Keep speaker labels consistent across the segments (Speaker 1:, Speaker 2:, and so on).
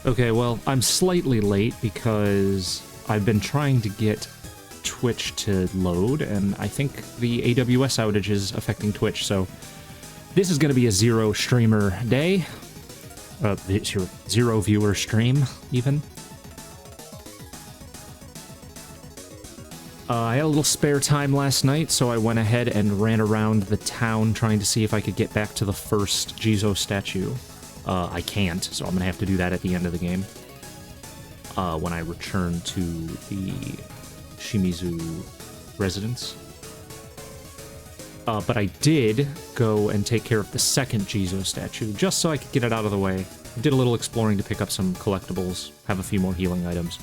Speaker 1: Okay, well, I'm slightly late because I've been trying to get Twitch to load, and I think the AWS outage is affecting Twitch, so this is going to be a zero streamer day. Zero viewer stream, even. I had a little spare time last night, so I went ahead and ran around the town trying to see if I could get back to the first Jizo statue. I can't, so I'm gonna have to do that at the end of the game. When I return to the Shimizu residence. But I did go and take care of the second Jizo statue, just so I could get it out of the way. I did a little exploring to pick up some collectibles, have a few more healing items.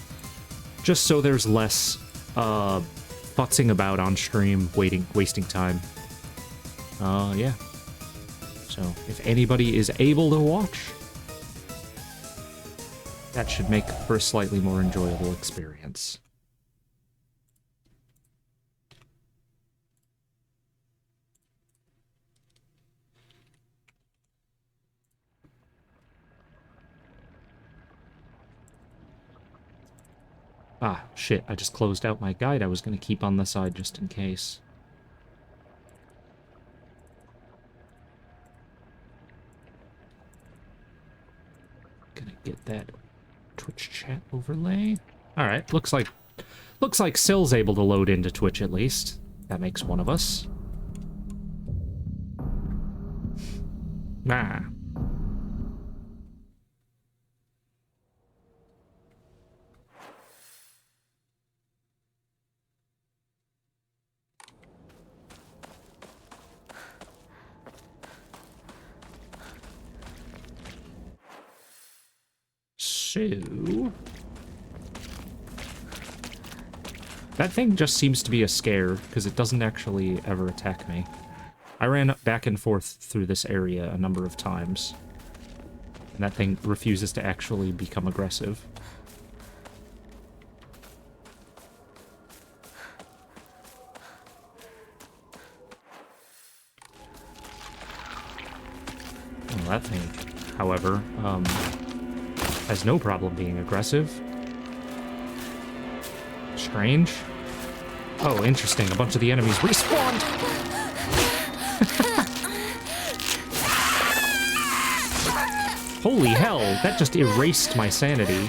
Speaker 1: Just so there's less futzing about on stream, wasting time. Yeah. So, if anybody is able to watch, that should make for a slightly more enjoyable experience. Ah, shit, I just closed out my guide. I was going to keep on the side just in case. Gonna get that Twitch chat overlay. Alright, looks like Sill's able to load into Twitch at least. That makes one of us. Ah. So... that thing just seems to be a scare, because it doesn't actually ever attack me. I ran back and forth through this area a number of times, and that thing refuses to actually become aggressive. Well, that thing, however, has no problem being aggressive. Strange. Oh, interesting. A bunch of the enemies respawned! Holy hell, that just erased my sanity.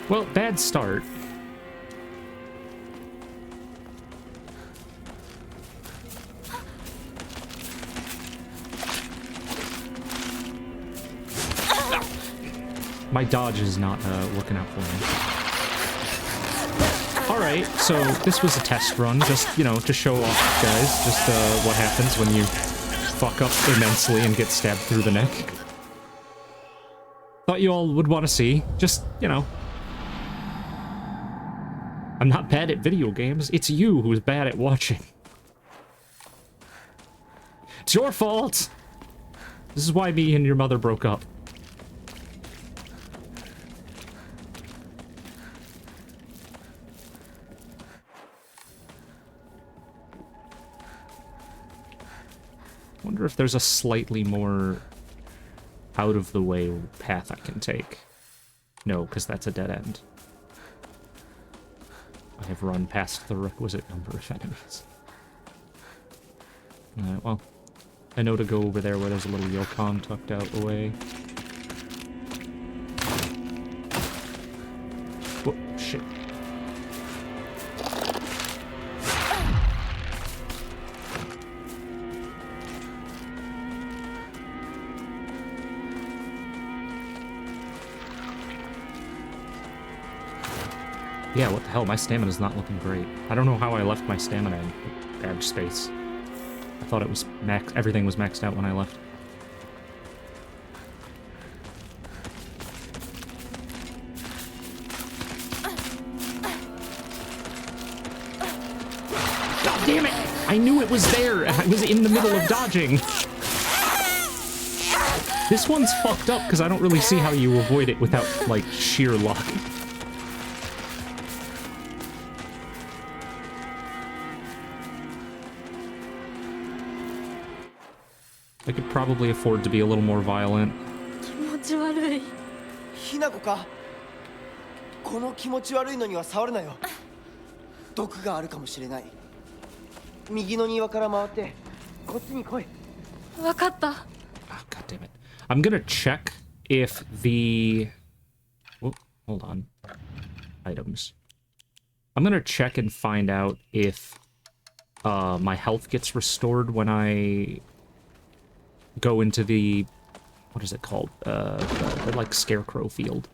Speaker 1: Well, bad start. My dodge is not working out for me. Alright, so this was a test run, just, you know, to show off, guys, just what happens when you fuck up immensely and get stabbed through the neck. Thought you all would want to see, just, you know. I'm not bad at video games, it's you who's bad at watching. It's your fault! This is why me and your mother broke up. Wonder if there's a slightly more out-of-the-way path I can take. No, because that's a dead end. I have run past the requisite number of enemies. Alright, well, I know to go over there where there's a little Yokon tucked out away. Whoa, shit. Yeah, what the hell? My stamina's not looking great. I don't know how I left my stamina in badge space. I thought it was everything was maxed out when I left. God damn it! I knew it was there! I was in the middle of dodging! This one's fucked up because I don't really see how you avoid it without, like, sheer luck. I could probably afford to be a little more violent.
Speaker 2: 気持ち悪い。
Speaker 3: ひなこか。この気持ち悪いのには触るなよ。毒があるかもしれない。右の庭から回ってこっちに来い。
Speaker 2: わかった。
Speaker 1: Oh, God damn it. I'm gonna check if the... Oh, hold on. Items. I'm gonna check and find out if my health gets restored when I go into the... What is it called? The like, scarecrow field.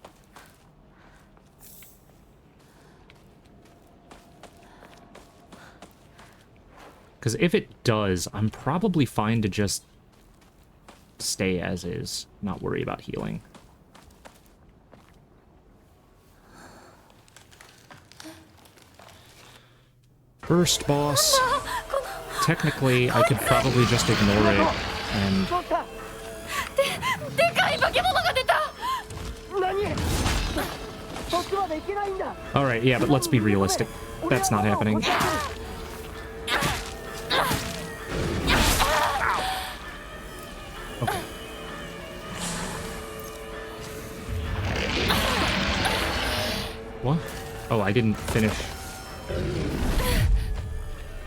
Speaker 1: Because if it does, I'm probably fine to just stay as is, not worry about healing. First boss. Technically, I could probably just ignore it and... Alright, yeah, but let's be realistic. That's not happening. Okay. What? Oh, I didn't finish.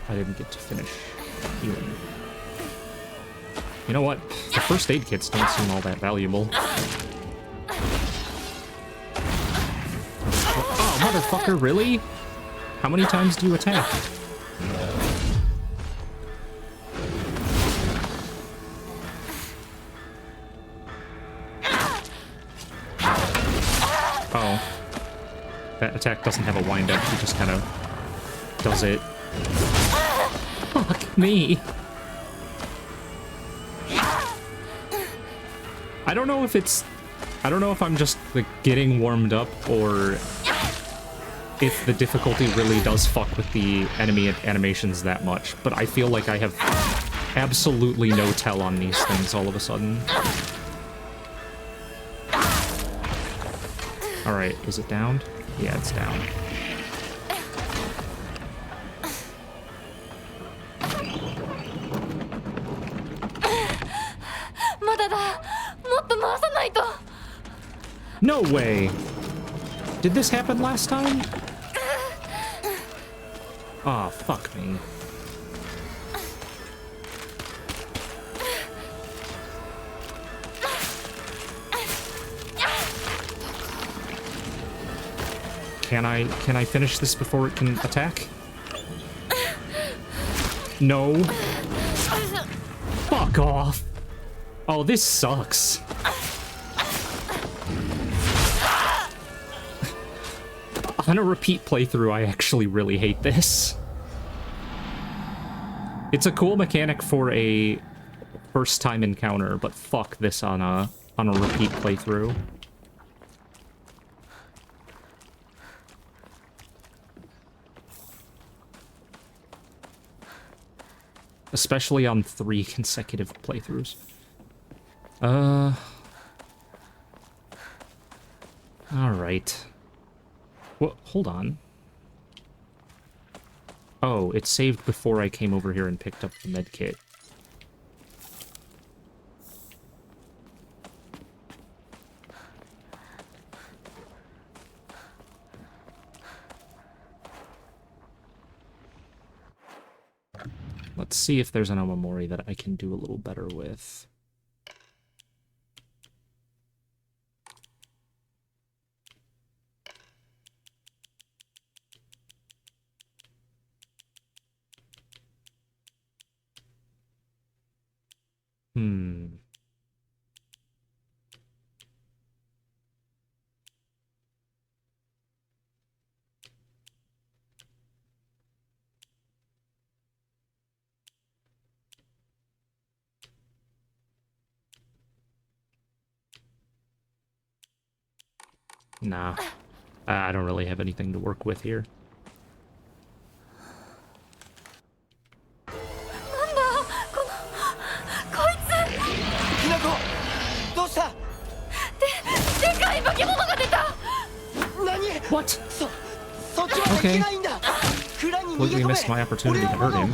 Speaker 1: I didn't get to finish healing. You know what? The first aid kits don't seem all that valuable. Oh, motherfucker, really? How many times do you attack? Oh. That attack doesn't have a wind-up, he just kind of does it. Fuck me! I don't know if it's... I don't know if I'm just, like, getting warmed up, or if the difficulty really does fuck with the enemy animations that much, but I feel like I have absolutely no tell on these things all of a sudden. Alright, is it downed? Yeah, it's down. No way! Did this happen last time? Aw, oh, fuck me. Can I finish this before it can attack? No. Fuck off. Oh, this sucks. On a repeat playthrough, I actually really hate this. It's a cool mechanic for a first-time encounter, but fuck this on a repeat playthrough. Especially on 3 consecutive playthroughs. Alright. Well, hold on. Oh, it saved before I came over here and picked up the medkit. Let's see if there's an Omamori that I can do a little better with. Nah. I don't really have anything to work with here. What? Okay. Completely missed my opportunity to hurt him.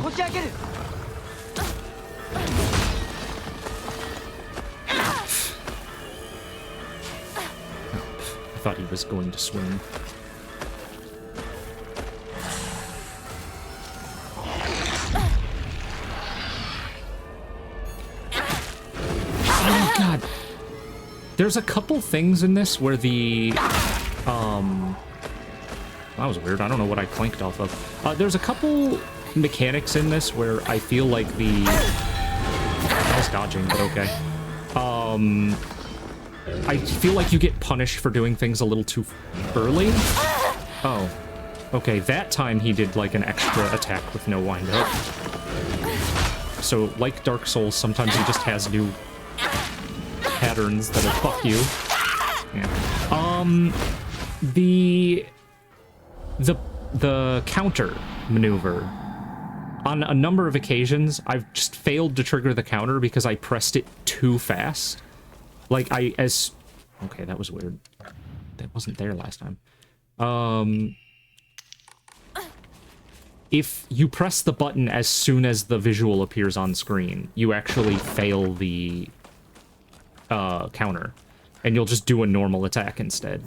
Speaker 1: thought he was going to swing. Oh god. There's a couple things in this where the that was weird. I don't know what I clanked off of. There's a couple mechanics in this where I feel like the... I was dodging, but okay. I feel like you get punished for doing things a little too early. Oh. Okay, that time he did, like, an extra attack with no wind-up. So, like Dark Souls, sometimes he just has new patterns that'll fuck you. Yeah. The counter maneuver. On a number of occasions, I've just failed to trigger the counter because I pressed it too fast. Like, okay, that was weird. That wasn't there last time. If you press the button as soon as the visual appears on screen, you actually fail the counter, and you'll just do a normal attack instead.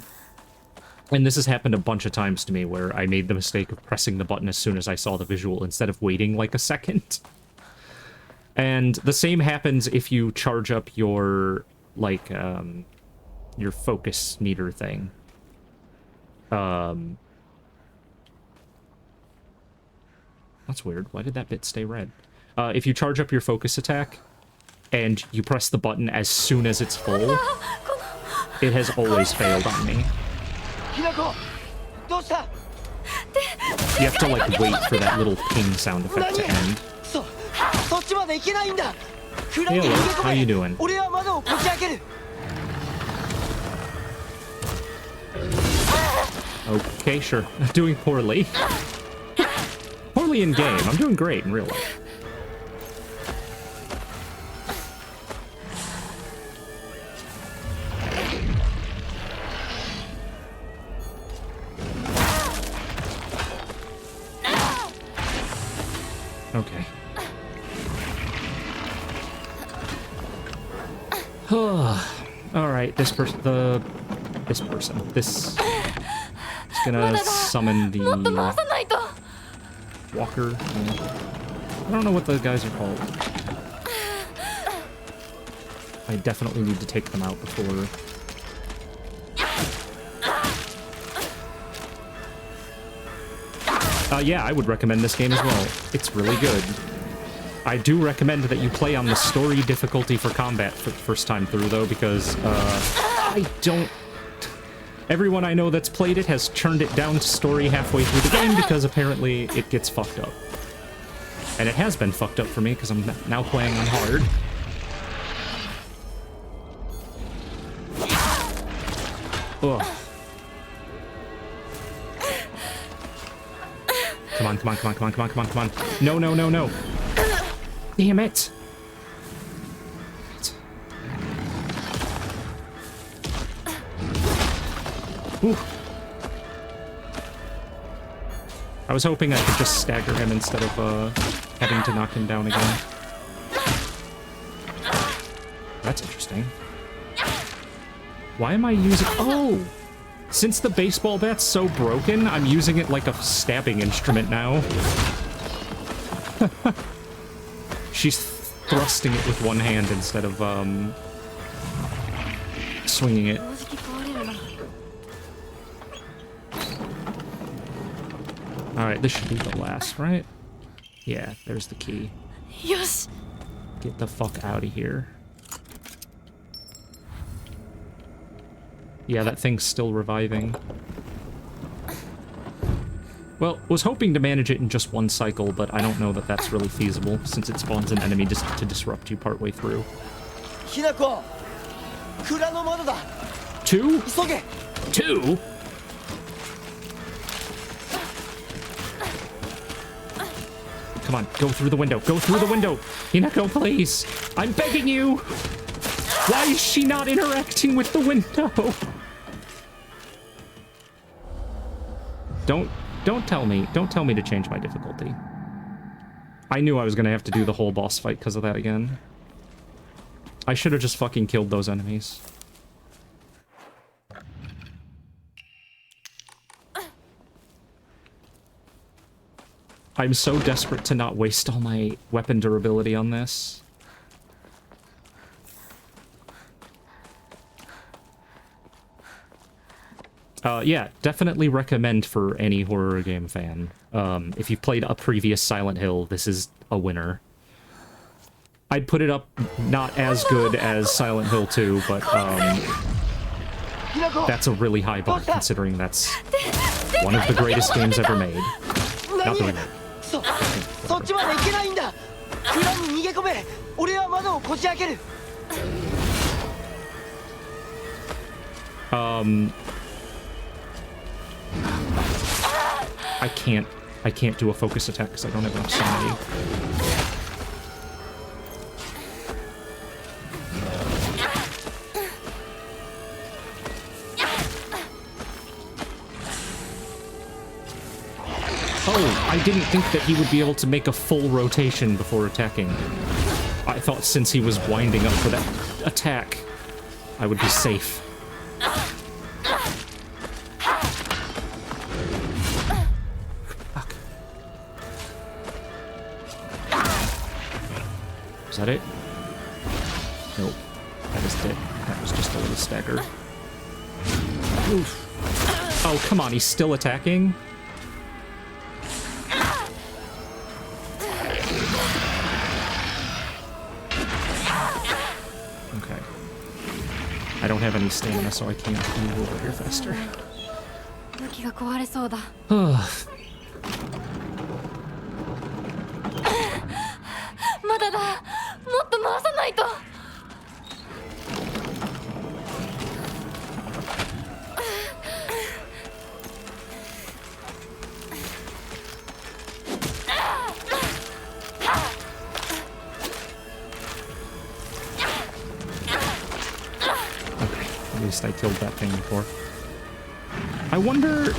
Speaker 1: And this has happened a bunch of times to me where I made the mistake of pressing the button as soon as I saw the visual instead of waiting like a second. And the same happens if you charge up your, like, your focus meter thing. That's weird. Why did that bit stay red? If you charge up your focus attack and you press the button as soon as it's full, it has always failed on me. You have to, like, wait for that little ping sound effect to end. Hey, hello. How you doing? Okay, sure. Doing poorly. Poorly in game. I'm doing great in real life. Okay. Alright, this is gonna summon the walker. I don't know what the guys are called. I definitely need to take them out before... yeah, I would recommend this game as well. It's really good. I do recommend that you play on the story difficulty for combat for the first time through, though, because, I don't... Everyone I know that's played it has turned it down to story halfway through the game because apparently it gets fucked up. And it has been fucked up for me because I'm now playing on hard. Ugh. Come on, come on, come on, come on, come on, come on, come on. No, no, no, no. Damn it. Ooh. I was hoping I could just stagger him instead of having to knock him down again. That's interesting. Why am I using... Oh! Since the baseball bat's so broken, I'm using it like a stabbing instrument now. She's thrusting it with one hand instead of, swinging it. Alright, this should be the last, right? Yeah, there's the key.
Speaker 2: Yes.
Speaker 1: Get the fuck out of here. Yeah, that thing's still reviving. Well, was hoping to manage it in just one cycle, but I don't know that that's really feasible, since it spawns an enemy just to disrupt you partway through. Two? Two? Come on, go through the window. Go through the window. Hinako, please. I'm begging you. Why is she not interacting with the window? Don't tell me to change my difficulty. I knew I was gonna have to do the whole boss fight because of that again. I should have just fucking killed those enemies. I'm so desperate to not waste all my weapon durability on this. Yeah, definitely recommend for any horror game fan. If you've played a previous Silent Hill, this is a winner. I'd put it up not as good as Silent Hill 2, but that's a really high bar considering that's one of the greatest games ever made. Not the remake.
Speaker 3: そっちまで行けないんだ。蔵に逃げ込め。俺は窓をこじ開ける。
Speaker 1: I can't do a focus attack because I don't have enough sanity. Oh, I didn't think that he would be able to make a full rotation before attacking. I thought since he was winding up for that attack, I would be safe. Fuck. Is that it? Nope. That is it. That was just a little stagger. Oof. Oh, come on, he's still attacking? I don't have any stamina, so I can't move over here faster.
Speaker 2: 武器が壊れそうだ。まだだ。もっと回さないと。
Speaker 1: At least I killed that thing before. I wonder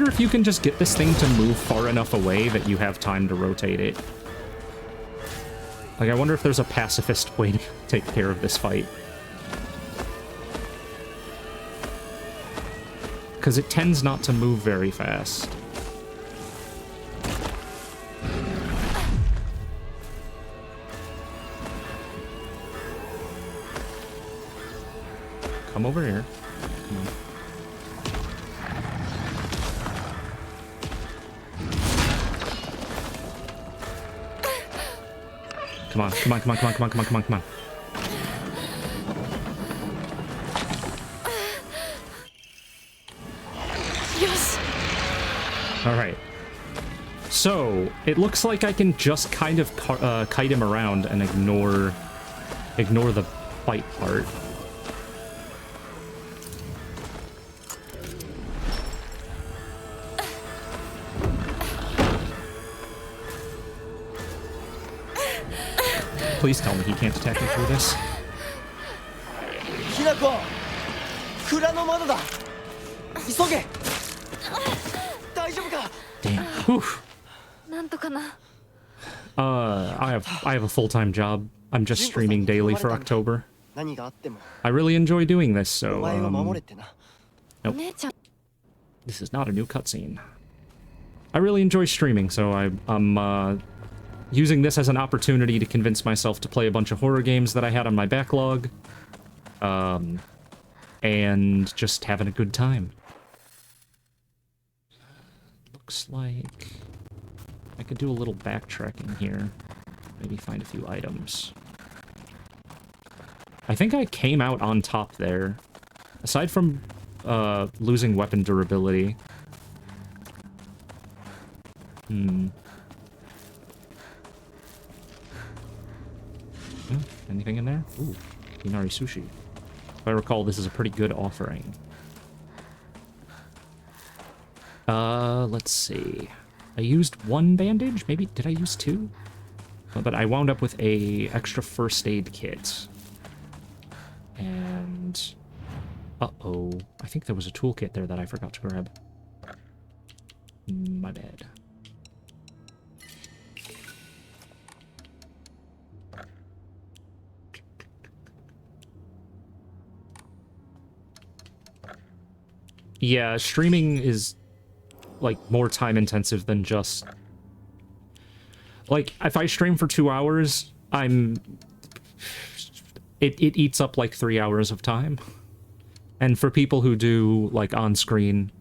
Speaker 1: if you can just get this thing to move far enough away that you have time to rotate it. Like, I wonder if there's a pacifist way to take care of this fight. Because it tends not to move very fast. Come over here. Come on. Come on, come on, come on, come on, come on, come on, come on, come on.
Speaker 2: Yes.
Speaker 1: All right. So, it looks like I can just kind of kite him around and ignore the fight part. Please tell me he can't attack me through this.
Speaker 3: Hinako! 蔵の窓だ。急げ。大丈夫か?
Speaker 1: Damn. Whew.
Speaker 2: なんとかな。
Speaker 1: I have a full-time job. I'm just streaming daily for October.
Speaker 3: 何があっても
Speaker 1: I really enjoy doing this, so
Speaker 3: お前を守れってな。
Speaker 1: nope.
Speaker 2: 姉ちゃん。
Speaker 1: This is not a new cutscene. I really enjoy streaming, so I'm using this as an opportunity to convince myself to play a bunch of horror games that I had on my backlog. And just having a good time. Looks like I could do a little backtracking here. Maybe find a few items. I think I came out on top there. Aside from losing weapon durability. Anything in there? Ooh, Inari sushi. If I recall, this is a pretty good offering. Let's see. I used one bandage? Maybe, did I use two? But I wound up with a extra first aid kit. And... uh-oh. I think there was a toolkit there that I forgot to grab. My bad. Yeah, streaming is, like, more time intensive than just Like, if I stream for 2 hours, it eats up like 3 hours of time. And for people who do, like, on-screen,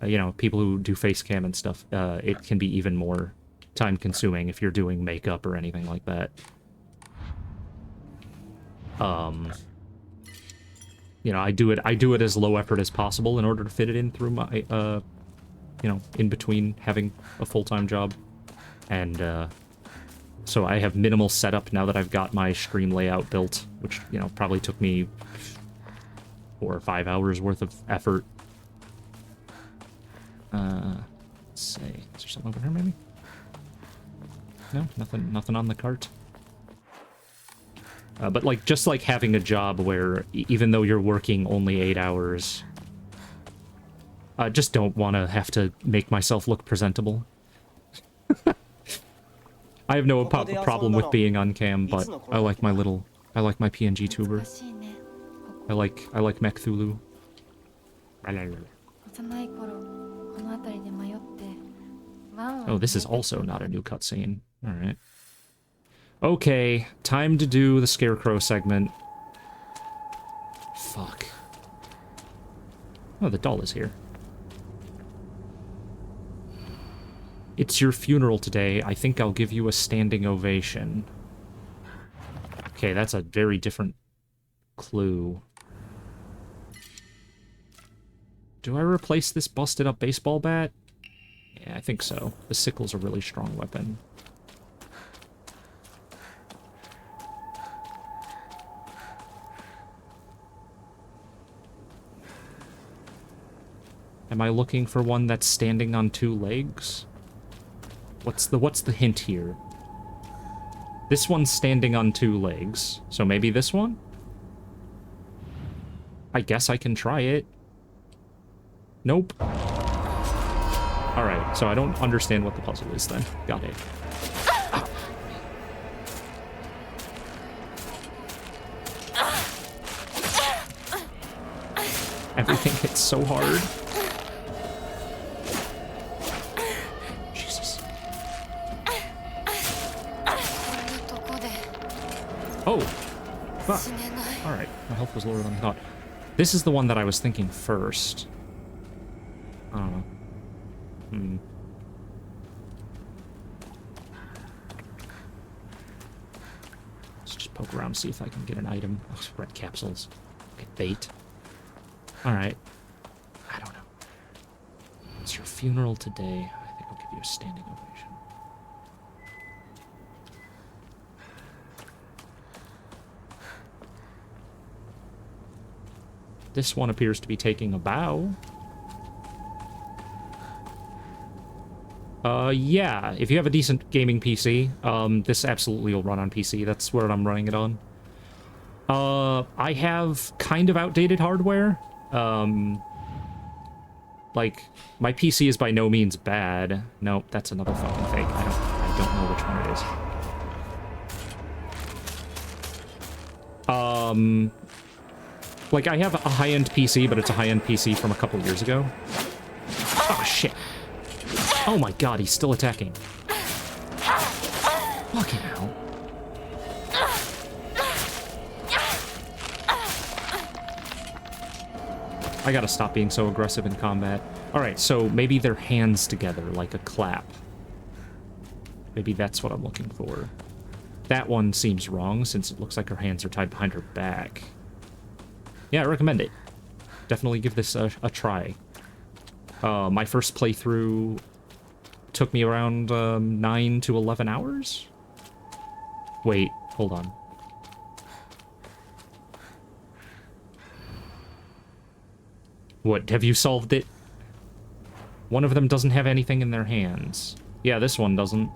Speaker 1: you know, people who do face cam and stuff, it can be even more time-consuming if you're doing makeup or anything like that. You know, I do it as low effort as possible in order to fit it in through my, you know, in between having a full-time job. And, so I have minimal setup now that I've got my stream layout built, which, you know, probably took me 4 or 5 hours worth of effort. Let's see. Is there something over here, maybe? No? Nothing on the cart? But, like, just like having a job where, even though you're working only 8 hours, I just don't want to have to make myself look presentable. I have no problem with being on cam, but I like my PNG tuber. I like Mech Thulu. Oh, this is also not a new cutscene. Alright. Okay, time to do the Scarecrow segment. Fuck. Oh, the doll is here. It's your funeral today. I think I'll give you a standing ovation. Okay, that's a very different clue. Do I replace this busted up baseball bat? Yeah, I think so. The sickle's a really strong weapon. Am I looking for one that's standing on 2 legs? What's the hint here? This one's standing on 2 legs, so maybe this one? I guess I can try it. Nope. Alright, so I don't understand what the puzzle is then. Got it. Ah. Everything hits so hard. Oh! Fuck. Alright, my health was lower than I thought. This is the one that I was thinking first. I don't know. Let's just poke around, see if I can get an item. Oh, red capsules. Get bait. Alright. I don't know. It's your funeral today. I think I'll give you a standing ovation. This one appears to be taking a bow. Yeah, if you have a decent gaming PC, this absolutely will run on PC. That's where I'm running it on. I have kind of outdated hardware. Like, my PC is by no means bad. Nope, that's another fucking fake. I don't know which one it is. Like, I have a high-end PC, but it's a high-end PC from a couple years ago. Oh, shit. Oh my god, he's still attacking. Fucking hell. I gotta stop being so aggressive in combat. Alright, so maybe they're hands together, like a clap. Maybe that's what I'm looking for. That one seems wrong, since it looks like her hands are tied behind her back. Yeah, I recommend it. Definitely give this a try. My first playthrough took me around 9 to 11 hours? Wait, hold on. What, have you solved it? One of them doesn't have anything in their hands. Yeah, this one doesn't.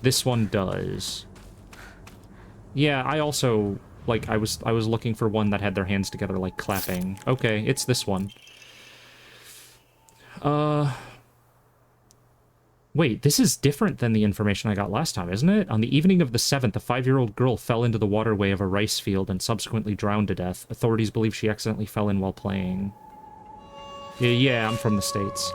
Speaker 1: This one does. Yeah, I also, like, I was looking for one that had their hands together, like, clapping. Okay, it's this one. Wait, this is different than the information I got last time, isn't it? On the evening of the 7th, a 5-year-old girl fell into the waterway of a rice field and subsequently drowned to death. Authorities believe she accidentally fell in while playing. Yeah, I'm from the States.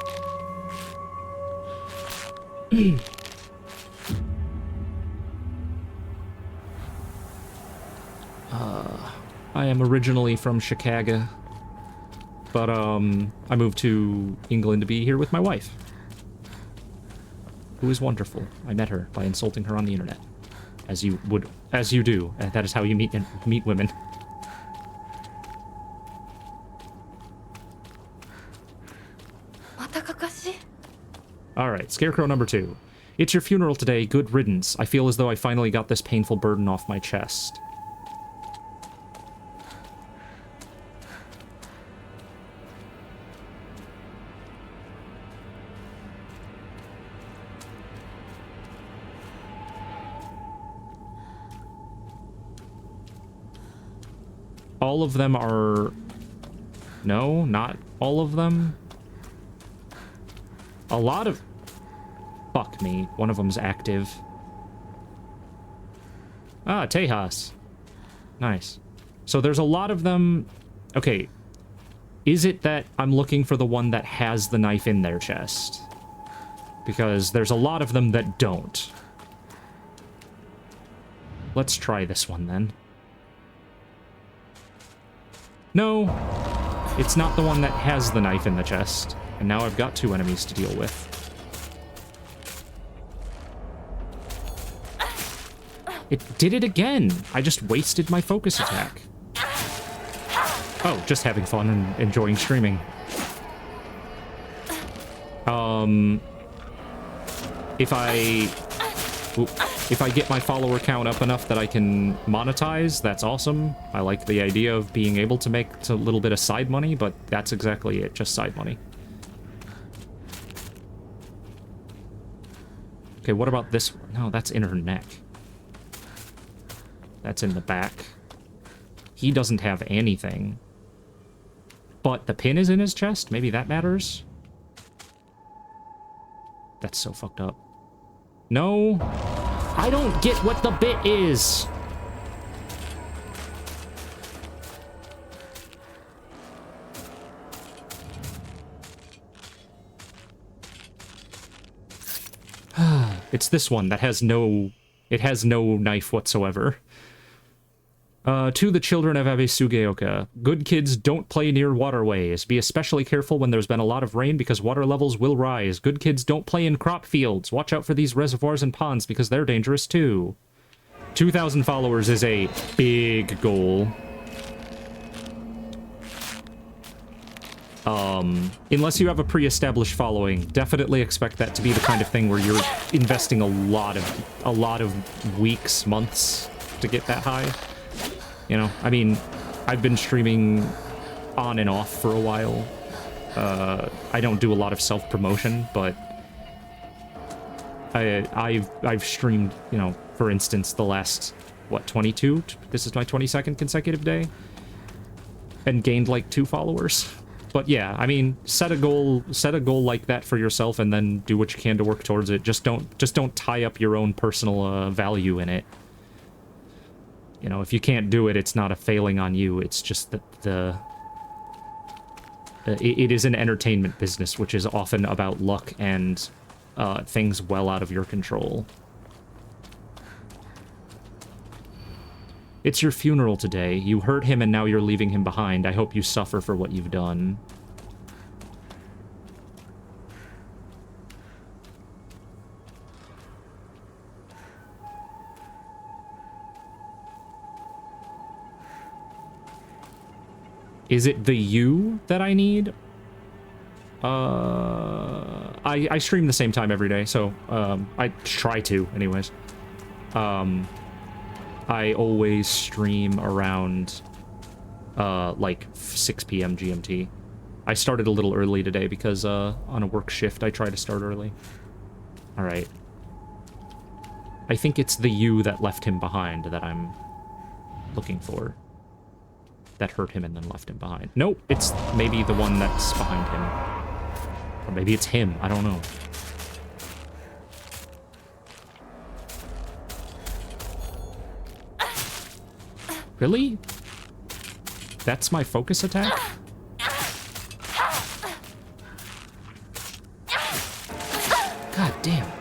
Speaker 1: I am originally from Chicago, but I moved to England to be here with my wife, who is wonderful. I met her by insulting her on the internet, as you do. And that is how you meet women. All right, Scarecrow number 2. It's your funeral today. Good riddance. I feel as though I finally got this painful burden off my chest. All of them are... No, not all of them. A lot of... Fuck me. One of them's active. Ah, Tejas. Nice. So there's a lot of them... Okay. Is it that I'm looking for the one that has the knife in their chest? Because there's a lot of them that don't. Let's try this one then. No, it's not the one that has the knife in the chest. And now I've got 2 enemies to deal with. It did it again. I just wasted my focus attack. Oh, just having fun and enjoying streaming. If I get my follower count up enough that I can monetize, that's awesome. I like the idea of being able to make a little bit of side money, but that's exactly it, just side money. Okay, what about this one? No, that's in her neck. That's in the back. He doesn't have anything. But the pin is in his chest? Maybe that matters? That's so fucked up. No. I don't get what the bit is. It's this one that has no... It has no knife whatsoever. To the children of Abe Sugeoka, good kids don't play near waterways. Be especially careful when there's been a lot of rain because water levels will rise. Good kids don't play in crop fields. Watch out for these reservoirs and ponds because they're dangerous too. 2,000 followers is a big goal. Unless you have a pre-established following, definitely expect that to be the kind of thing where you're investing a lot of weeks, months to get that high. You know, I mean, I've been streaming on and off for a while. I don't do a lot of self-promotion, but I've streamed, you know, for instance, the last, what, 22? This is my 22nd consecutive day, and gained like 2 followers. But yeah, I mean, set a goal like that for yourself, and then do what you can to work towards it. Just don't tie up your own personal value in it. You know, if you can't do it, it's not a failing on you. It's just that it is an entertainment business, which is often about luck and things well out of your control. It's your funeral today. You hurt him and now you're leaving him behind. I hope you suffer for what you've done. Is it the you that I need? I stream the same time every day, so I try to, anyways. I always stream around like 6 p.m. GMT. I started a little early today because on a work shift I try to start early. All right. I think it's the you that left him behind that I'm looking for. That hurt him and then left him behind. Nope, it's maybe the one that's behind him. Or maybe it's him, I don't know. Really? That's my focus attack? God damn.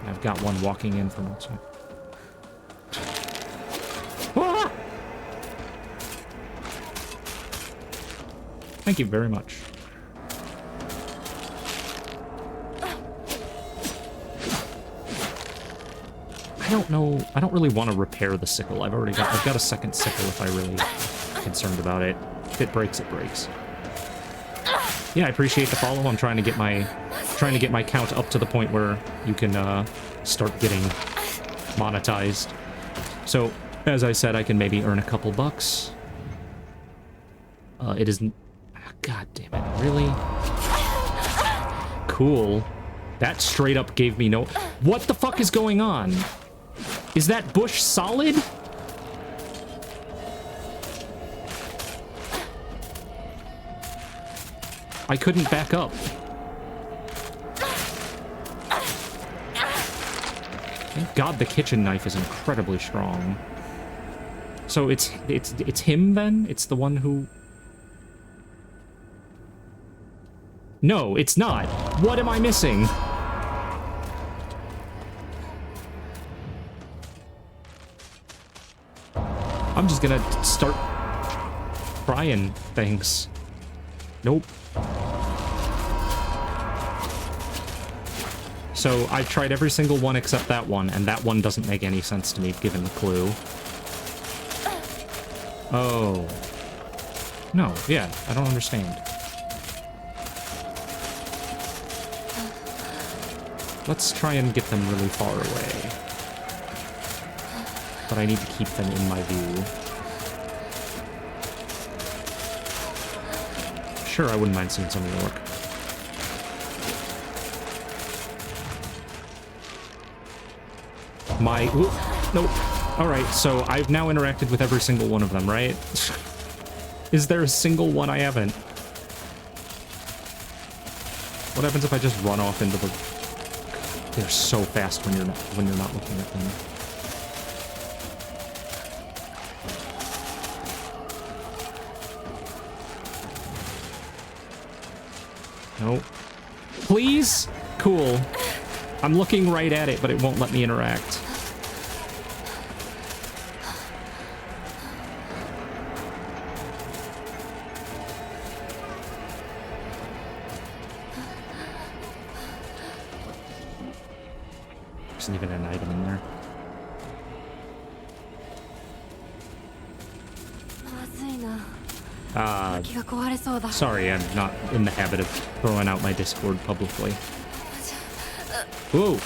Speaker 1: I've got one walking in from outside. Ah! Thank you very much. I don't know. I don't really want to repair the sickle. I've got a second sickle if I really concerned about it. If it breaks, it breaks. Yeah, I appreciate the follow. I'm trying to get my count up to the point where you can start getting monetized. So, as I said, I can maybe earn a couple bucks. It isn't. God damn it! Really? Cool. That straight up gave me no. What the fuck is going on? Is that bush solid? I couldn't back up. Thank God the kitchen knife is incredibly strong. So it's him then? It's the one who... No, it's not. What am I missing? I'm just gonna start trying things. Nope. So I've tried every single one except that one, and that one doesn't make any sense to me given the clue. Oh. No, yeah, I don't understand. Let's try and get them really far away. But I need to keep them in my view. Sure, I wouldn't mind seeing some of your work. Ooh, nope. Alright, so I've now interacted with every single one of them, right? Is there a single one I haven't? What happens if I just run off into the... They're so fast when you're not looking at them. Nope. Please? Cool. I'm looking right at it, but it won't let me interact. There's even an item in there. Sorry, I'm not in the habit of throwing out my Discord publicly. Whoa!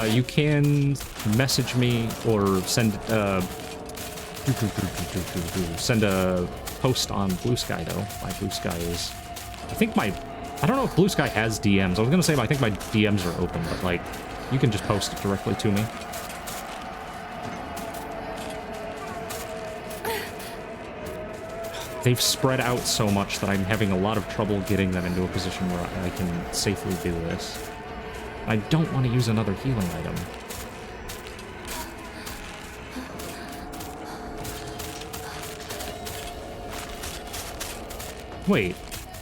Speaker 1: You can message me or send a post on Blue Sky though. My Blue Sky is, I don't know if Blue Sky has DMs. I was gonna say I think my DMs are open, but like you can just post it directly to me. They've spread out so much that I'm having a lot of trouble getting them into a position where I can safely do this. I don't want to use another healing item. Wait,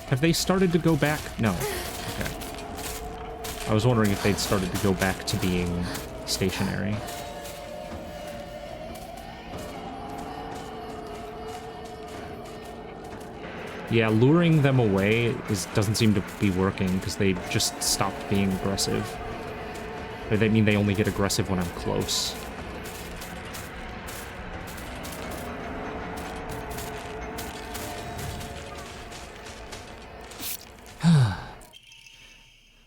Speaker 1: have they started to go back? No. Okay. I was wondering if they'd started to go back to being stationary. Yeah, luring them away doesn't seem to be working because they just stopped being aggressive. Or they mean they only get aggressive when I'm close.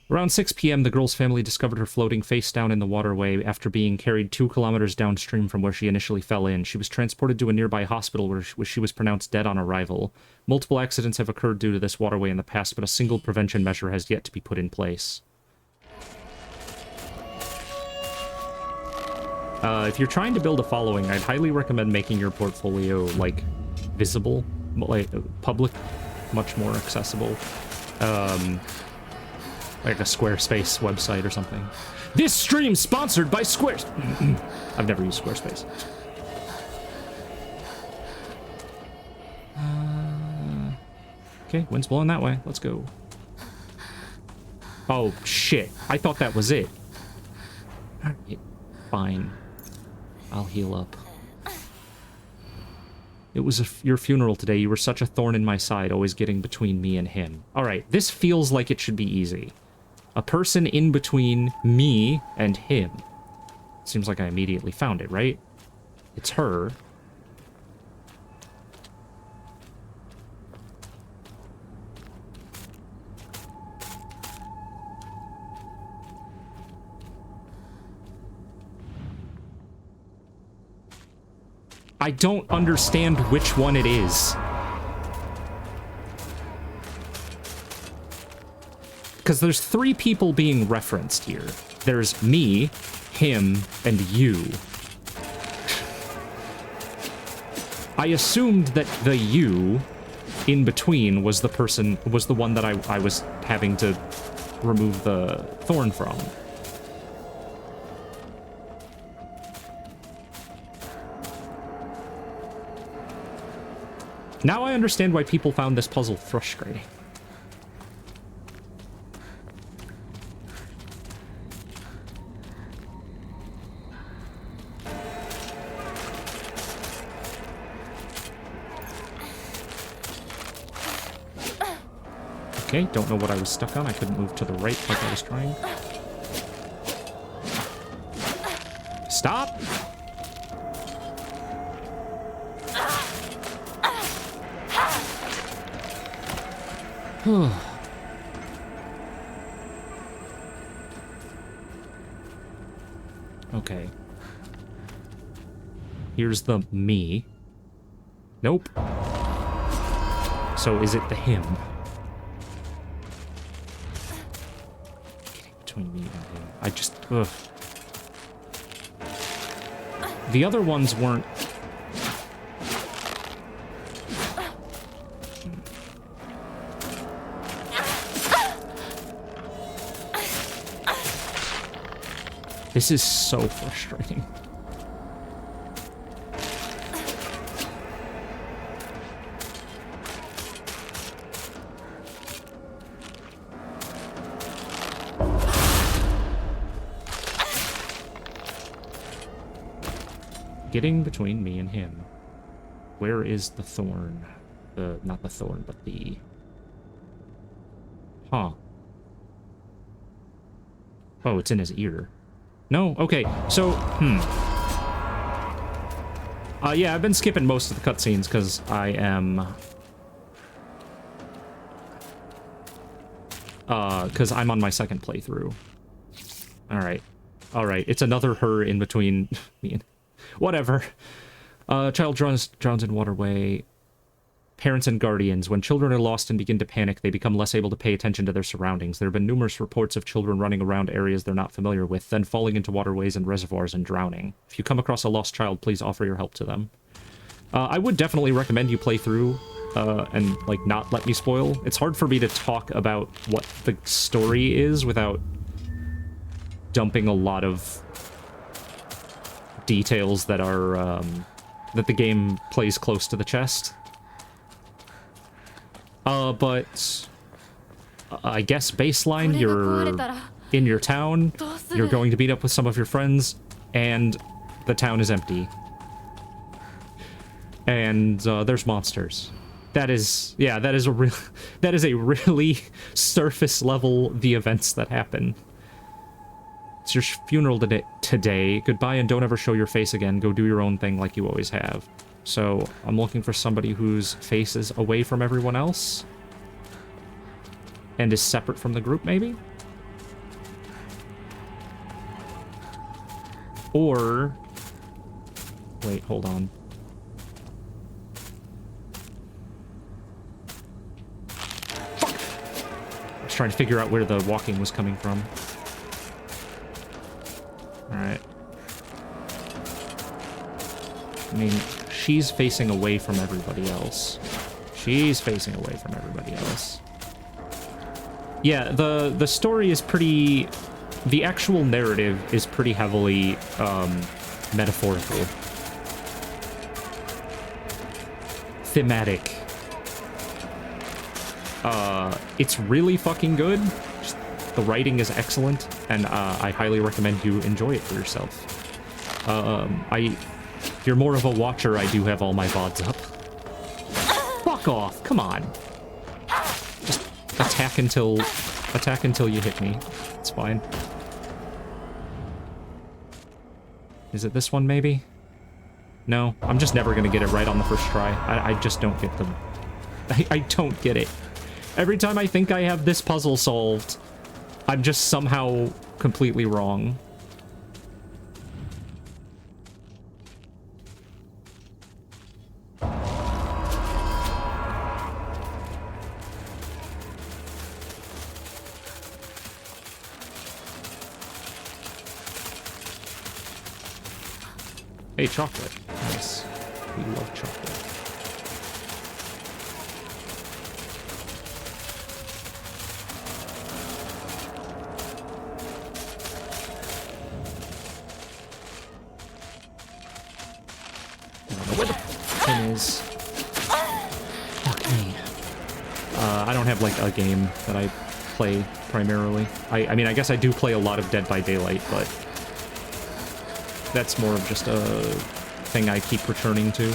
Speaker 1: Around 6 p.m., the girl's family discovered her floating face down in the waterway after being carried 2 kilometers downstream from where she initially fell in. She was transported to a nearby hospital where she was pronounced dead on arrival. Multiple accidents have occurred due to this waterway in the past, but a single prevention measure has yet to be put in place. If you're trying to build a following, I'd highly recommend making your portfolio, like, visible, like, public, much more accessible. Like a Squarespace website or something. This stream sponsored by Squares. I've never used Squarespace. Okay, wind's blowing that way. Let's go. Oh, shit. I thought that was it. Alright, fine. I'll heal up. It was your funeral today. You were such a thorn in my side, always getting between me and him. Alright, this feels like it should be easy. A person in between me and him. Seems like I immediately found it, right? It's her. I don't understand which one it is. Because there's 3 people being referenced here. There's me, him, and you. I assumed that the you in between was the person, was the one that I was having to remove the thorn from. Now I understand why people found this puzzle frustrating. Okay, don't know what I was stuck on. I couldn't move to the right like I was trying. Stop! Okay. Here's the me. Nope. So is it the him? Getting between me and him. I just... Ugh. The other ones weren't... This is so frustrating. Getting between me and him. Where is the thorn? Not the thorn, but the... Huh. Oh, it's in his ear. No? Okay, so, yeah, I've been skipping most of the cutscenes because I am... because I'm on my second playthrough. Alright. Alright, it's another her in between me and... Whatever. Child drowns in waterway. Parents and guardians. When children are lost and begin to panic, they become less able to pay attention to their surroundings. There have been numerous reports of children running around areas they're not familiar with, then falling into waterways and reservoirs and drowning. If you come across a lost child, please offer your help to them. I would definitely recommend you play through and, like, not let me spoil. It's hard for me to talk about what the story is without dumping a lot of details that are, that the game plays close to the chest. But I guess baseline, you're in your town, you're going to meet up with some of your friends, and the town is empty. And there's monsters. That is, yeah, that is a really surface level the events that happen. It's your funeral today. Goodbye and don't ever show your face again. Go do your own thing like you always have. So I'm looking for somebody whose face is away from everyone else and is separate from the group, maybe? Or... Wait, hold on. Fuck! I was trying to figure out where the walking was coming from. Alright. I mean, she's facing away from everybody else. She's facing away from everybody else. Yeah, the story is pretty... The actual narrative is pretty heavily, metaphorical. Thematic. It's really fucking good. Just The writing is excellent, and I highly recommend you enjoy it for yourself. If you're more of a watcher, I do have all my VODs up. Fuck off, come on. Just attack until you hit me. It's fine. Is it this one, maybe? No, I'm just never gonna get it right on the first try. I just don't get them. I don't get it. Every time I think I have this puzzle solved, I'm just somehow completely wrong. Hey, chocolate. Nice. We love chocolate. I don't know where the pin is. Fuck me. I don't have, like, a game that I play primarily. I mean, I guess I do play a lot of Dead by Daylight, but that's more of just a thing I keep returning to.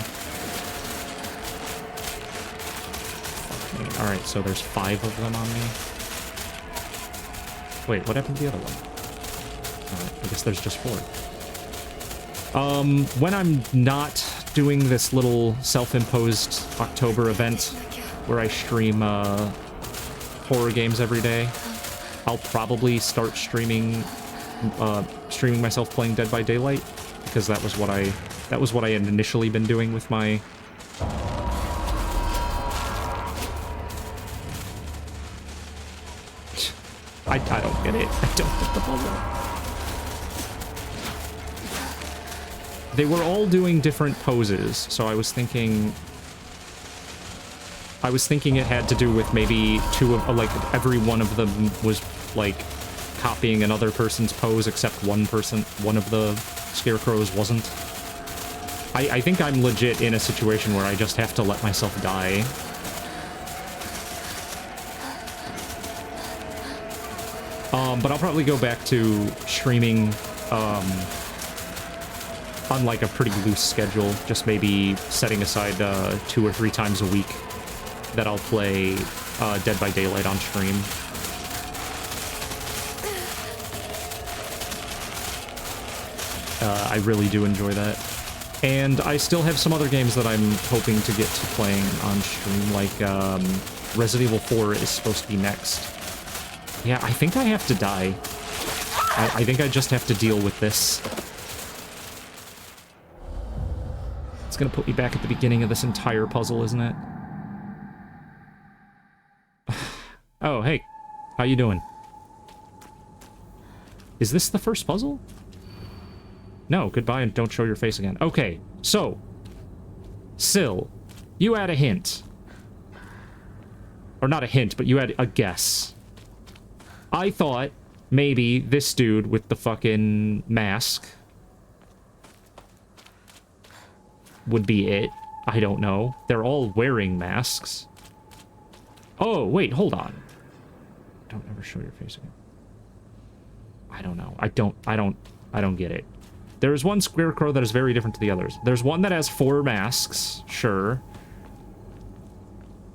Speaker 1: Alright, so there's 5 of them on me. Wait, what happened to the other one? Alright, I guess there's just 4. When I'm not doing this little self-imposed October event where I stream horror games every day, I'll probably start streaming myself playing Dead by Daylight, because that was what I had initially been doing with my I don't get it. I don't get the puzzle. They were all doing different poses, so I was thinking it had to do with maybe like every one of them was like copying another person's pose, except one of the scarecrows wasn't. I think I'm legit in a situation where I just have to let myself die. But I'll probably go back to streaming on like a pretty loose schedule, just maybe setting aside 2 or 3 times a week that I'll play Dead by Daylight on stream. I really do enjoy that. And I still have some other games that I'm hoping to get to playing on stream, like Resident Evil 4 is supposed to be next. Yeah, I think I have to die. I think I just have to deal with this. It's gonna put me back at the beginning of this entire puzzle, isn't it? Oh, hey. How you doing? Is this the first puzzle? No, goodbye and don't show your face again. Okay, so. Syl, you had a hint. Or not a hint, but you had a guess. I thought maybe this dude with the fucking mask would be it. I don't know. They're all wearing masks. Oh, wait, hold on. Don't ever show your face again. I don't know. I don't get it. There's one scarecrow that is very different to the others. There's one that has 4 masks, sure.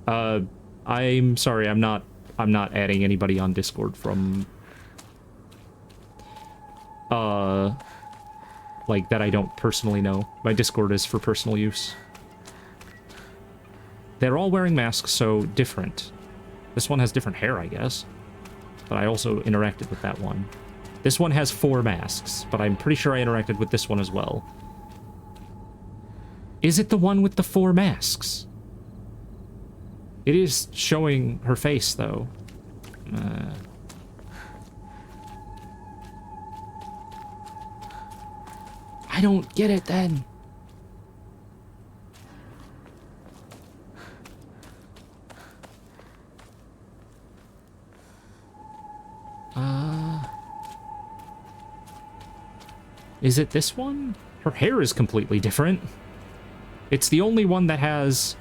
Speaker 1: I'm sorry, I'm not adding anybody on Discord from like that I don't personally know. My Discord is for personal use. They're all wearing masks, so different. This one has different hair, I guess. But I also interacted with that one. This one has 4 masks, but I'm pretty sure I interacted with this one as well. Is it the one with the 4 masks? It is showing her face, though. I don't get it, then. Is it this one? Her hair is completely different. It's the only one that has...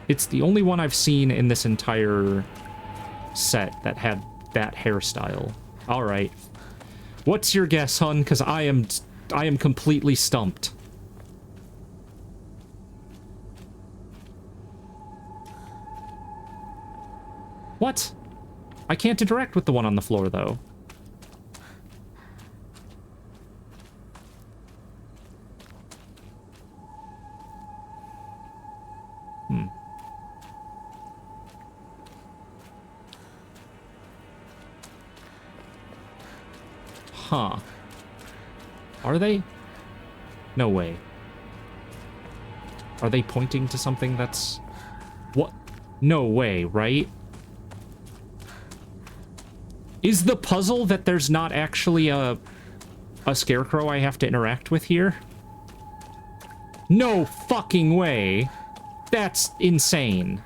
Speaker 1: It's the only one I've seen in this entire set that had that hairstyle. All right. What's your guess, hun? Because I am completely stumped. What? I can't interact with the one on the floor, though. Huh. Are they? No way. Are they pointing to something that's... What? No way, right? Is the puzzle that there's not actually a scarecrow I have to interact with here? No fucking way. That's insane.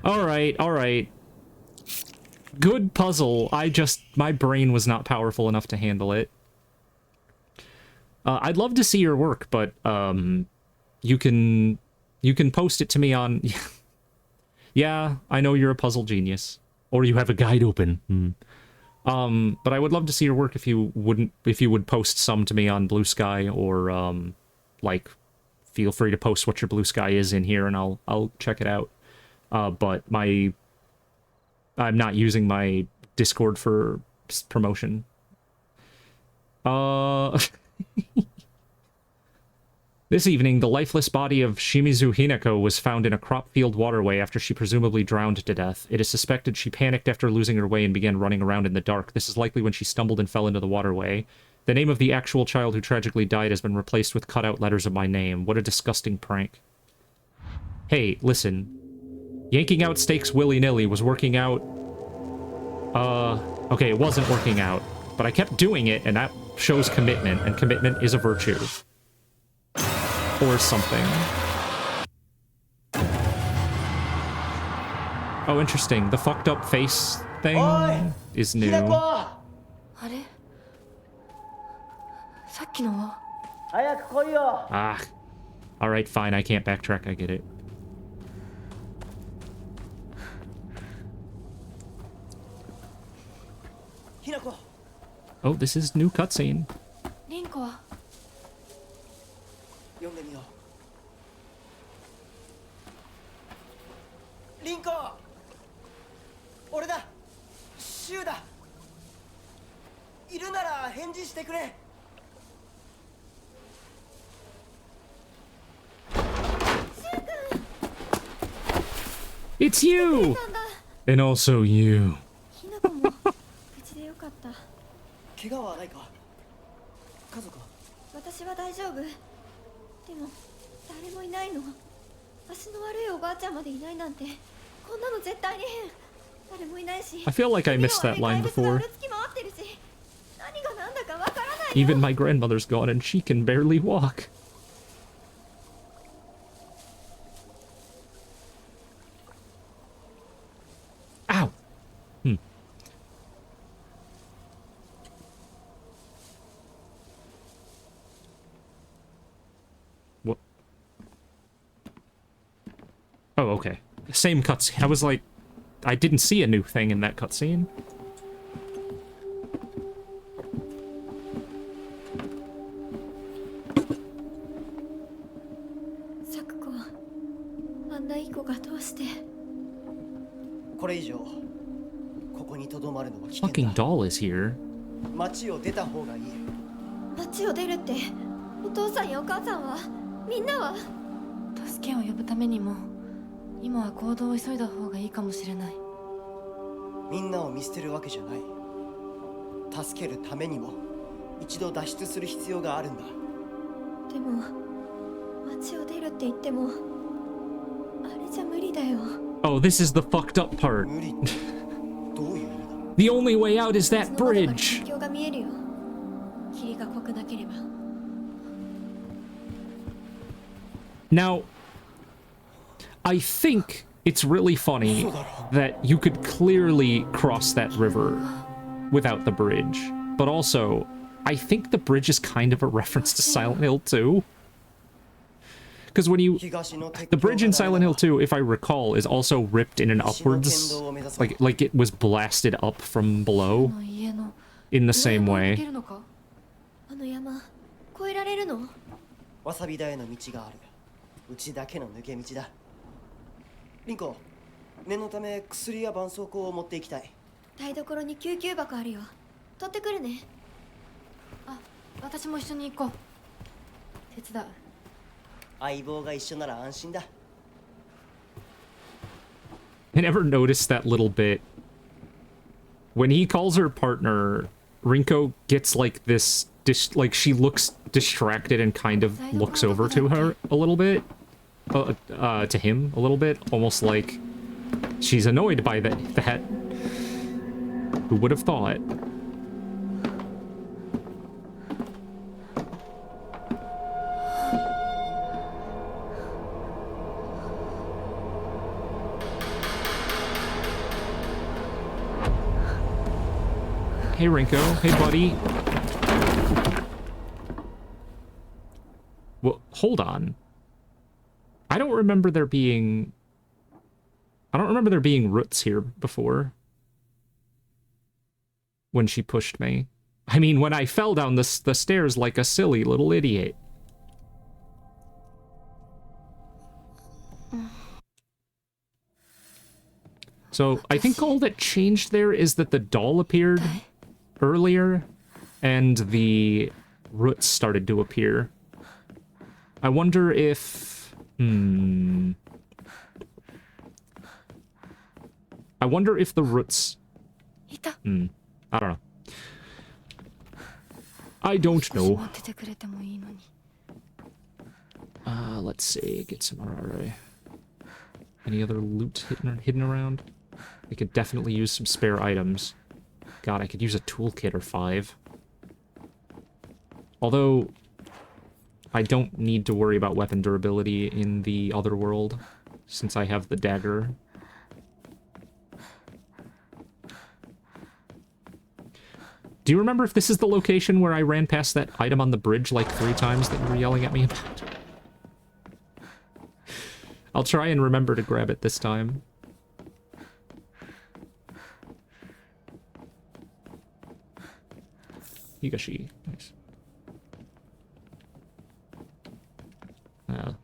Speaker 1: Alright, alright. Good puzzle. My brain was not powerful enough to handle it. I'd love to see your work, but you can post it to me on... Yeah, I know you're a puzzle genius. Or you have a guide open. But I would love to see your work if you would post some to me on Blue Sky, or like, feel free to post what your Blue Sky is in here and I'll check it out. But I'm not using my Discord for promotion. This evening, the lifeless body of Shimizu Hinako was found in a crop field waterway after she presumably drowned to death. It is suspected she panicked after losing her way and began running around in the dark. This is likely when she stumbled and fell into the waterway. The name of the actual child who tragically died has been replaced with cutout letters of my name. What a disgusting prank. Hey, listen. Yanking out steaks willy-nilly was working out... Okay, it wasn't working out. But I kept doing it, and that shows commitment, and commitment is a virtue. Or something. Oh, interesting. The fucked up face thing is new. Ah. Alright, fine. I can't backtrack. I get it. Oh, this is new cutscene. It's you! And also you.
Speaker 3: 怪我はないか家族は
Speaker 2: 私は大丈夫でも誰もいないの足の悪いおばあちゃんまでいないなんてこんなの絶対に変誰もいないし
Speaker 1: I feel like I missed that line before. Even my grandmother's gone and she can barely walk. Ow! What? Oh, okay. Same cutscene. I was like, I didn't see a new thing in that cutscene. Fucking doll is here.
Speaker 3: 街を出た方がいい。
Speaker 2: 街を出るって、お父さんやお母さんは、みんなは助けを呼ぶためにも、今は行動を急いだ方がいいかもしれない。
Speaker 3: みんなを見捨てるわけじゃない。助けるためにも、一度脱出する必要があるんだ。
Speaker 2: でも、街を出るって言っても、あれじゃ無理だよ。
Speaker 1: Oh, this is the fucked up part.
Speaker 3: 無理って、どういう意味だ?
Speaker 1: The only way out is that bridge. Now, I think it's really funny that you could clearly cross that river without the bridge. But also, I think the bridge is kind of a reference to Silent Hill 2. Because when you... The bridge in Silent Hill 2, if I recall, is also ripped in an upwards... Like it was blasted up from below. In the same way.
Speaker 2: あの山越えられるの？
Speaker 3: わさび田への道がある。うちだけの抜け道だ。リンコ、念のため薬や絆創膏を持っていきたい。
Speaker 2: 台所に救急箱あるよ。取ってくるね。あ、私も一緒に行こう。手伝う。
Speaker 3: 相棒が一緒なら安心だ。
Speaker 1: I never noticed that little bit. When he calls her partner, Rinko gets like this, like she looks distracted and kind of looks over to her a little bit. To him a little bit, almost like she's annoyed by that. Who would have thought? Hey, Rinko. Hey, buddy. Well, hold on. I don't remember there being roots here before. When she pushed me. I mean, when I fell down the stairs like a silly little idiot. So, I think all that changed there is that the doll appeared earlier, and the roots started to appear. I wonder if... I wonder if the roots... I don't know. I don't know. Let's see. Get some RRA. Any other loot hidden around? I could definitely use some spare items. God, I could use a toolkit or 5. Although, I don't need to worry about weapon durability in the other world, since I have the dagger. Do you remember if this is the location where I ran past that item on the bridge like 3 times that you were yelling at me about? I'll try and remember to grab it this time. Higashi. Nice.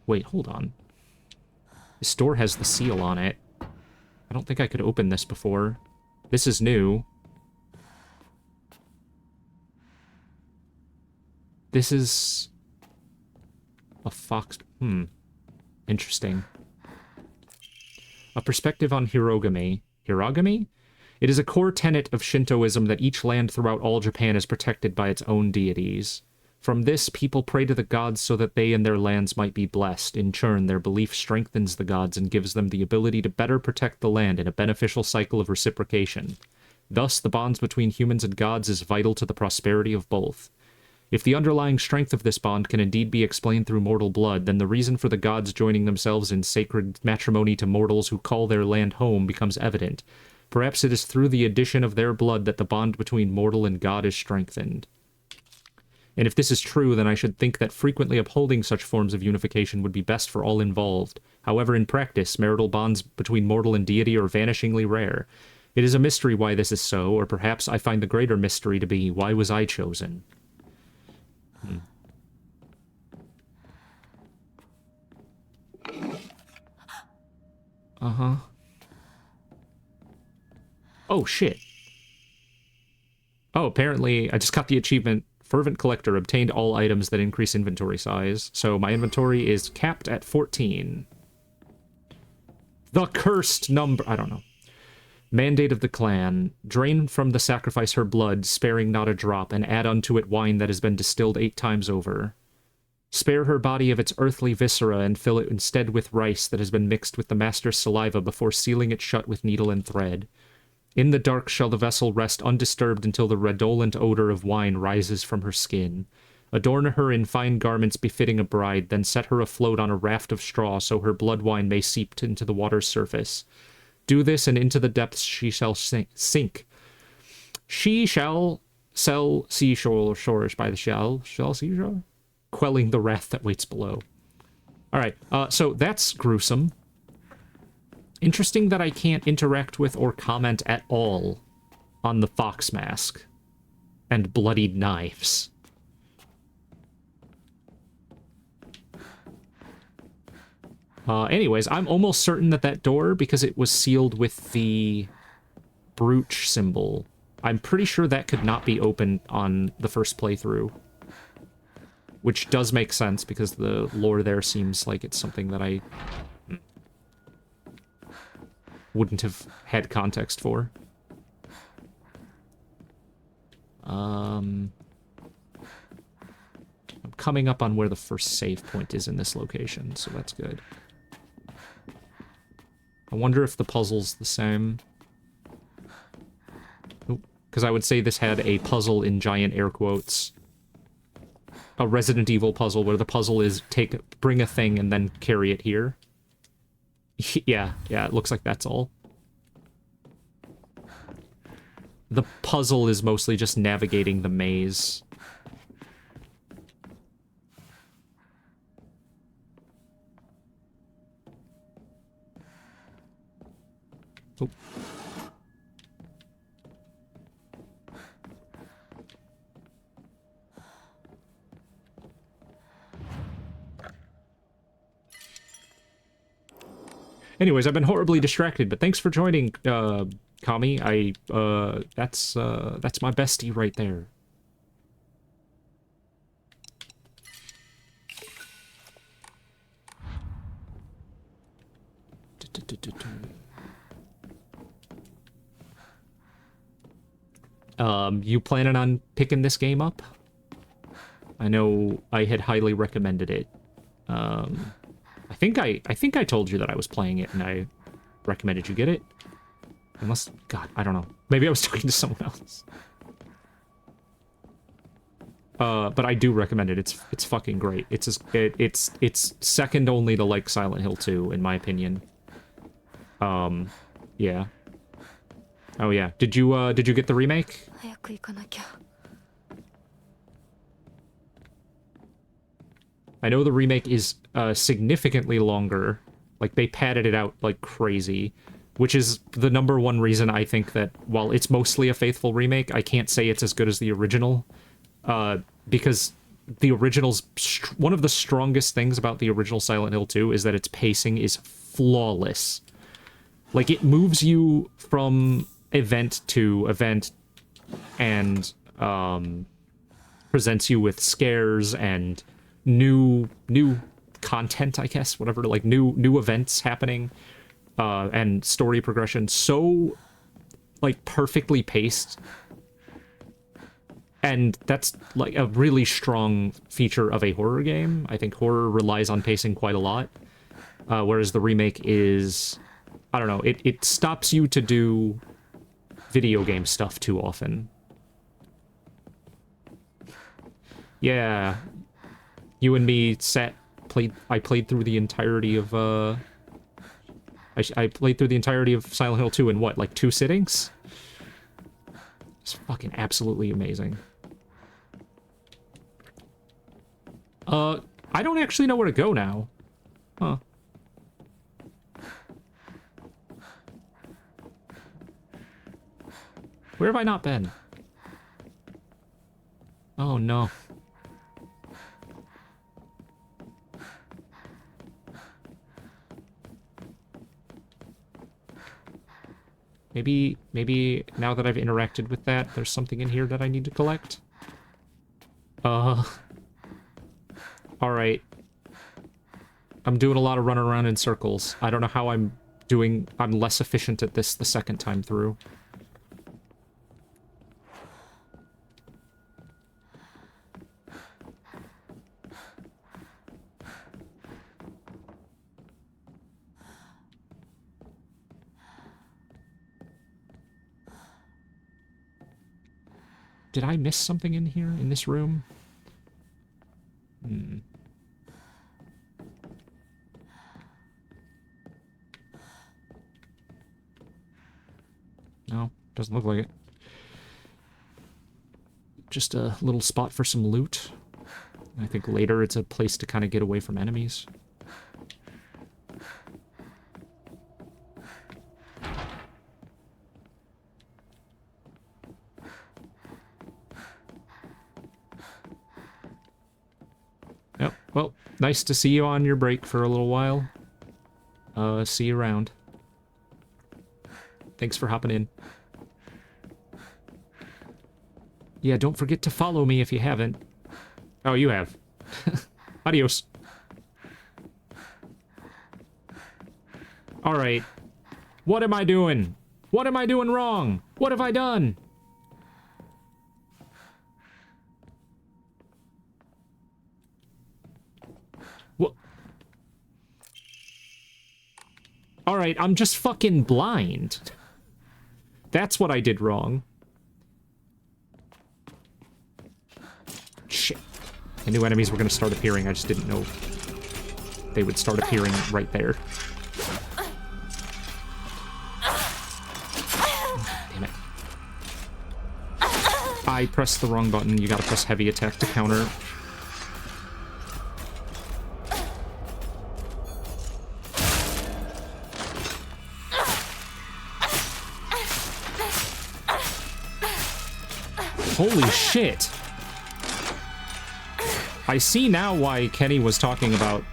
Speaker 1: Wait, hold on. This door has the seal on it. I don't think I could open this before. This is new. This is... a fox... Interesting. A perspective on Hirogami. Hirogami? It is a core tenet of Shintoism that each land throughout all Japan is protected by its own deities. From this, people pray to the gods so that they and their lands might be blessed. In turn, their belief strengthens the gods and gives them the ability to better protect the land in a beneficial cycle of reciprocation. Thus, the bonds between humans and gods is vital to the prosperity of both. If the underlying strength of this bond can indeed be explained through mortal blood, then the reason for the gods joining themselves in sacred matrimony to mortals who call their land home becomes evident. Perhaps it is through the addition of their blood that the bond between mortal and god is strengthened. And if this is true, then I should think that frequently upholding such forms of unification would be best for all involved. However, in practice, marital bonds between mortal and deity are vanishingly rare. It is a mystery why this is so, or perhaps I find the greater mystery to be, why was I chosen? Uh-huh. Oh, shit. Oh, apparently I just got the achievement, Fervent Collector, obtained all items that increase inventory size. So my inventory is capped at 14. The cursed number... I don't know. Mandate of the clan. Drain from the sacrifice her blood, sparing not a drop, and add unto it wine that has been distilled 8 times over. Spare her body of its earthly viscera and fill it instead with rice that has been mixed with the master's saliva before sealing it shut with needle and thread. In the dark shall the vessel rest undisturbed until the redolent odor of wine rises from her skin. Adorn her in fine garments befitting a bride, then set her afloat on a raft of straw so her blood wine may seep into the water's surface. Do this, and into the depths she shall sink. She shall sell seashore shores by the shell seashore, quelling the wrath that waits below. Alright, so that's gruesome. Interesting that I can't interact with or comment at all on the fox mask and bloodied knives. Anyways, I'm almost certain that that door, because it was sealed with the brooch symbol, I'm pretty sure that could not be opened on the first playthrough. Which does make sense, because the lore there seems like it's something that I wouldn't have had context for. I'm coming up on where the first save point is in this location, so that's good. I wonder if the puzzle's the same. Because I would say this had a puzzle in giant air quotes. A Resident Evil puzzle where the puzzle is bring a thing and then carry it here. Yeah, it looks like that's all. The puzzle is mostly just navigating the maze. Oh. Anyways, I've been horribly distracted, but thanks for joining, Kami. That's my bestie right there. You planning on picking this game up? I know I had highly recommended it. I think I told you that I was playing it and I recommended you get it. Unless, God, I don't know. Maybe I was talking to someone else. But I do recommend it. It's fucking great. It's second only to like Silent Hill 2 in my opinion. Yeah. Oh yeah. Did you get the remake? I know the remake is significantly longer. Like, they padded it out like crazy, which is the #1 reason I think that while it's mostly a faithful remake, I can't say it's as good as the original. Because the original's... one of the strongest things about the original Silent Hill 2 is that its pacing is flawless. Like, it moves you from event to event and presents you with scares and new content, I guess, whatever, like new events happening, and story progression so like perfectly paced. And that's like a really strong feature of a horror game. I think horror relies on pacing quite a lot, whereas the remake is, I don't know, it stops you to do video game stuff too often. Yeah. You and me I played through the entirety of, I played through the entirety of Silent Hill 2 in what, like 2 sittings? It's fucking absolutely amazing. I don't actually know where to go now. Huh. Where have I not been? Oh no. Maybe now that I've interacted with that, there's something in here that I need to collect? Alright. I'm doing a lot of running around in circles. I don't know how I'm less efficient at this the second time through. Did I miss something in here, in this room? No, doesn't look like it. Just a little spot for some loot. I think later it's a place to kind of get away from enemies. Well, nice to see you on your break for a little while. See you around. Thanks for hopping in. Yeah, don't forget to follow me if you haven't. Oh, you have. Adios. Alright. What am I doing? What am I doing wrong? What have I done? What? Alright, I'm just fucking blind. That's what I did wrong. Shit. I knew enemies were gonna start appearing, I just didn't know they would start appearing right there. Damn it. I pressed the wrong button. You gotta press heavy attack to counter. Holy shit. I see now why Kenny was talking about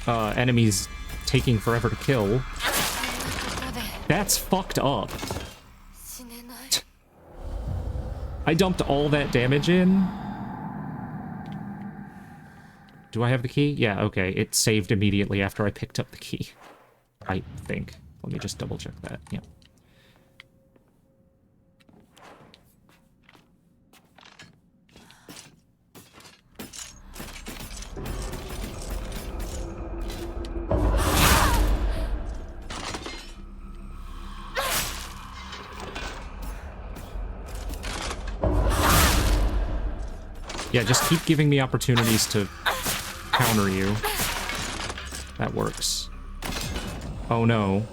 Speaker 1: enemies taking forever to kill. That's fucked up. I dumped all that damage in. Do I have the key? Yeah, okay. It saved immediately after I picked up the key. I think. Let me just double check that. Yeah. Yeah, just keep giving me opportunities to counter you. That works. Oh no.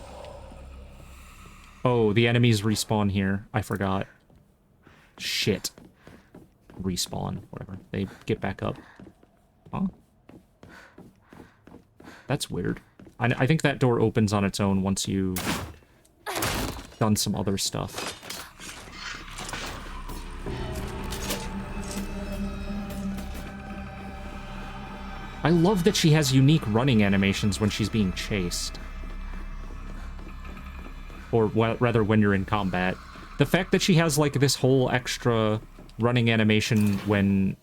Speaker 1: Oh, the enemies respawn here. I forgot. Shit. Respawn, whatever. They get back up. Huh? That's weird. I think that door opens on its own once you've done some other stuff. I love that she has unique running animations when she's being chased. Or rather, when you're in combat. The fact that she has, like, this whole extra running animation when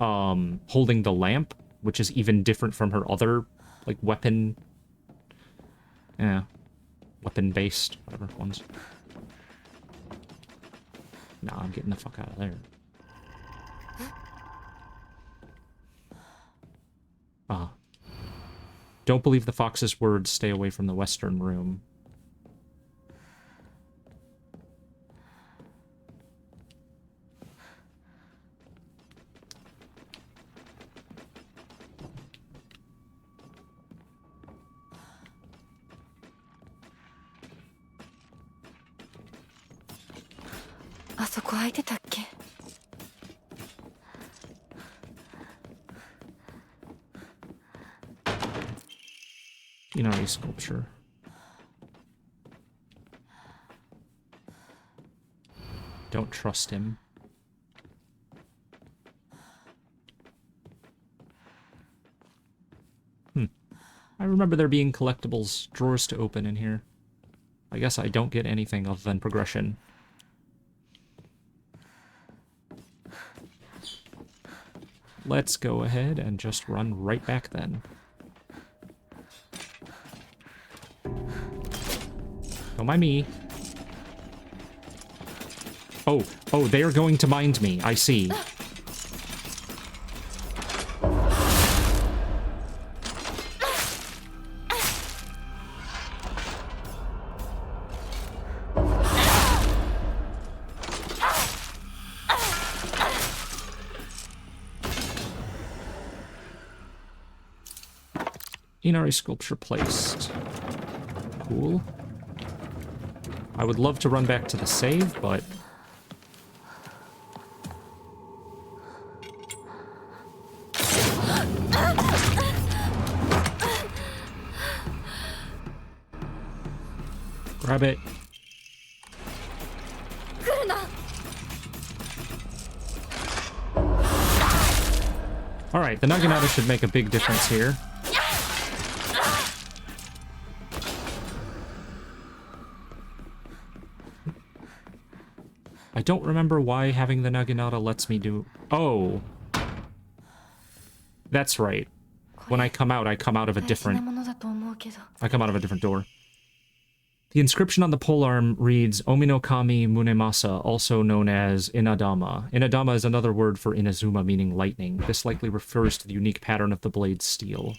Speaker 1: holding the lamp, which is even different from her other, like, weapon... Yeah. Weapon-based, whatever ones. Nah, I'm getting the fuck out of there. Ah. Don't believe the fox's words. Stay away from the western room. Sculpture. Don't trust him. I remember there being collectibles, drawers to open in here. I guess I don't get anything other than progression. Let's go ahead and just run right back then. Don't mind me. Oh, they are going to mind me. I see. Inari sculpture placed. Cool. I would love to run back to the save, but... Grab it. Alright, the Naginata should make a big difference here. I don't remember why having the Naginata lets me do... Oh! That's right. When I come out of a different... I come out of a different door. The inscription on the polearm reads Ominokami Munemasa, also known as Inadama. Inadama is another word for Inazuma, meaning lightning. This likely refers to the unique pattern of the blade's steel.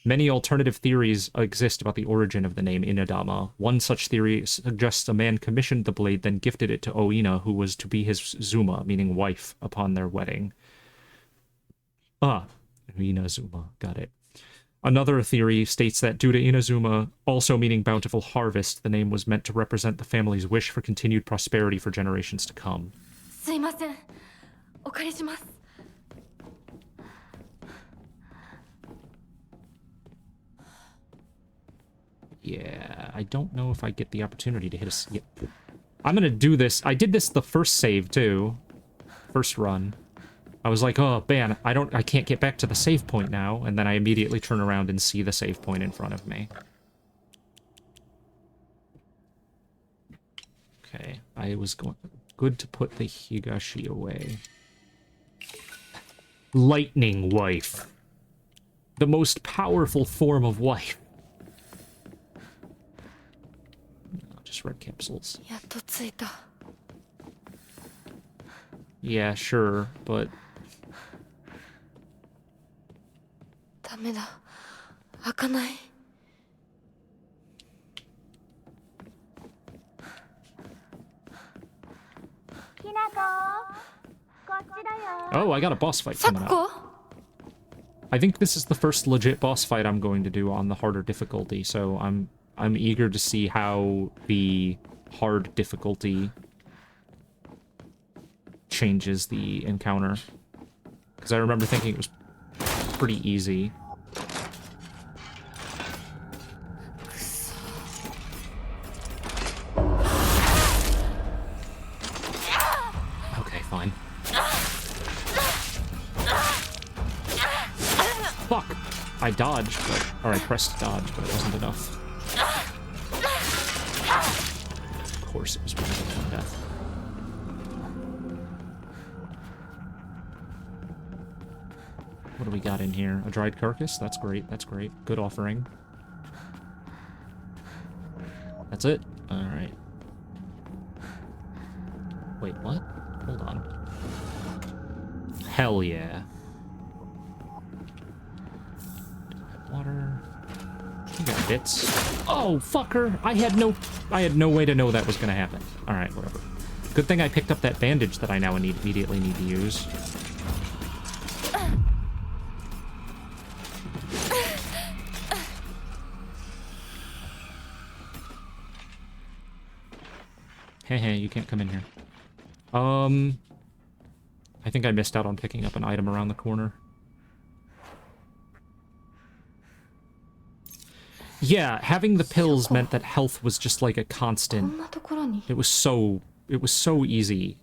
Speaker 1: Many alternative theories exist about the origin of the name Inadama. One such theory suggests a man commissioned the blade, then gifted it to Oina, who was to be his Zuma, meaning wife, upon their wedding. Inazuma, got it. Another theory states that due to Inazuma also meaning bountiful harvest, the name was meant to represent the family's wish for continued prosperity for generations to come. Yeah, I don't know if I get the opportunity to hit a... Yep. I'm gonna do this. I did this the first save, too. First run. I was like, oh, man, I can't get back to the save point now. And then I immediately turn around and see the save point in front of me. Okay, I was going... Good to put the Higashi away. Lightning Wife. The most powerful form of wife. No, just red capsules. Yeah, sure, but... Oh, I got a boss fight coming up. I think this is the first legit boss fight I'm going to do on the harder difficulty, so I'm eager to see how the hard difficulty changes the encounter. Because I remember thinking it was pretty easy. Okay, fine. Fuck! I dodged, or I pressed dodge, but it wasn't enough. Of course it was one of death. What do we got in here? A dried carcass? That's great, that's great. Good offering. That's it? Alright. Wait, what? Hold on. Hell yeah. Water. You got bits. Oh, fucker! I had no way to know that was gonna happen. Alright, whatever. Good thing I picked up that bandage that I now immediately need to use. Hey, you can't come in here. I think I missed out on picking up an item around the corner. Yeah, having the pills meant that health was just like a constant. It was so easy.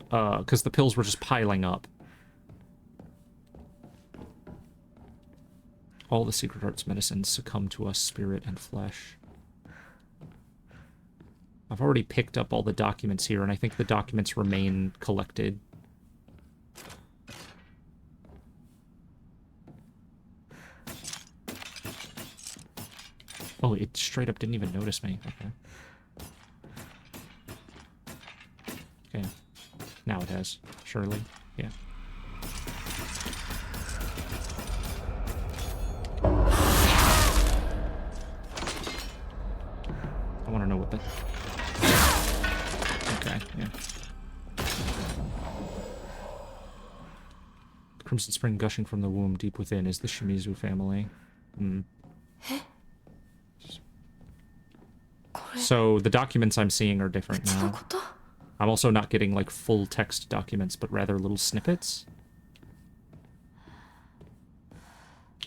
Speaker 1: Because the pills were just piling up. All the secret arts medicines succumb to us, spirit and flesh. I've already picked up all the documents here, and I think the documents remain collected. Oh, it straight up didn't even notice me. Okay. Okay. Now it has. Surely. Yeah. I want to know what the... Okay, yeah. Crimson Spring gushing from the womb deep within is the Shimizu family. Hmm. So the documents I'm seeing are different now. I'm also not getting like full text documents, but rather little snippets.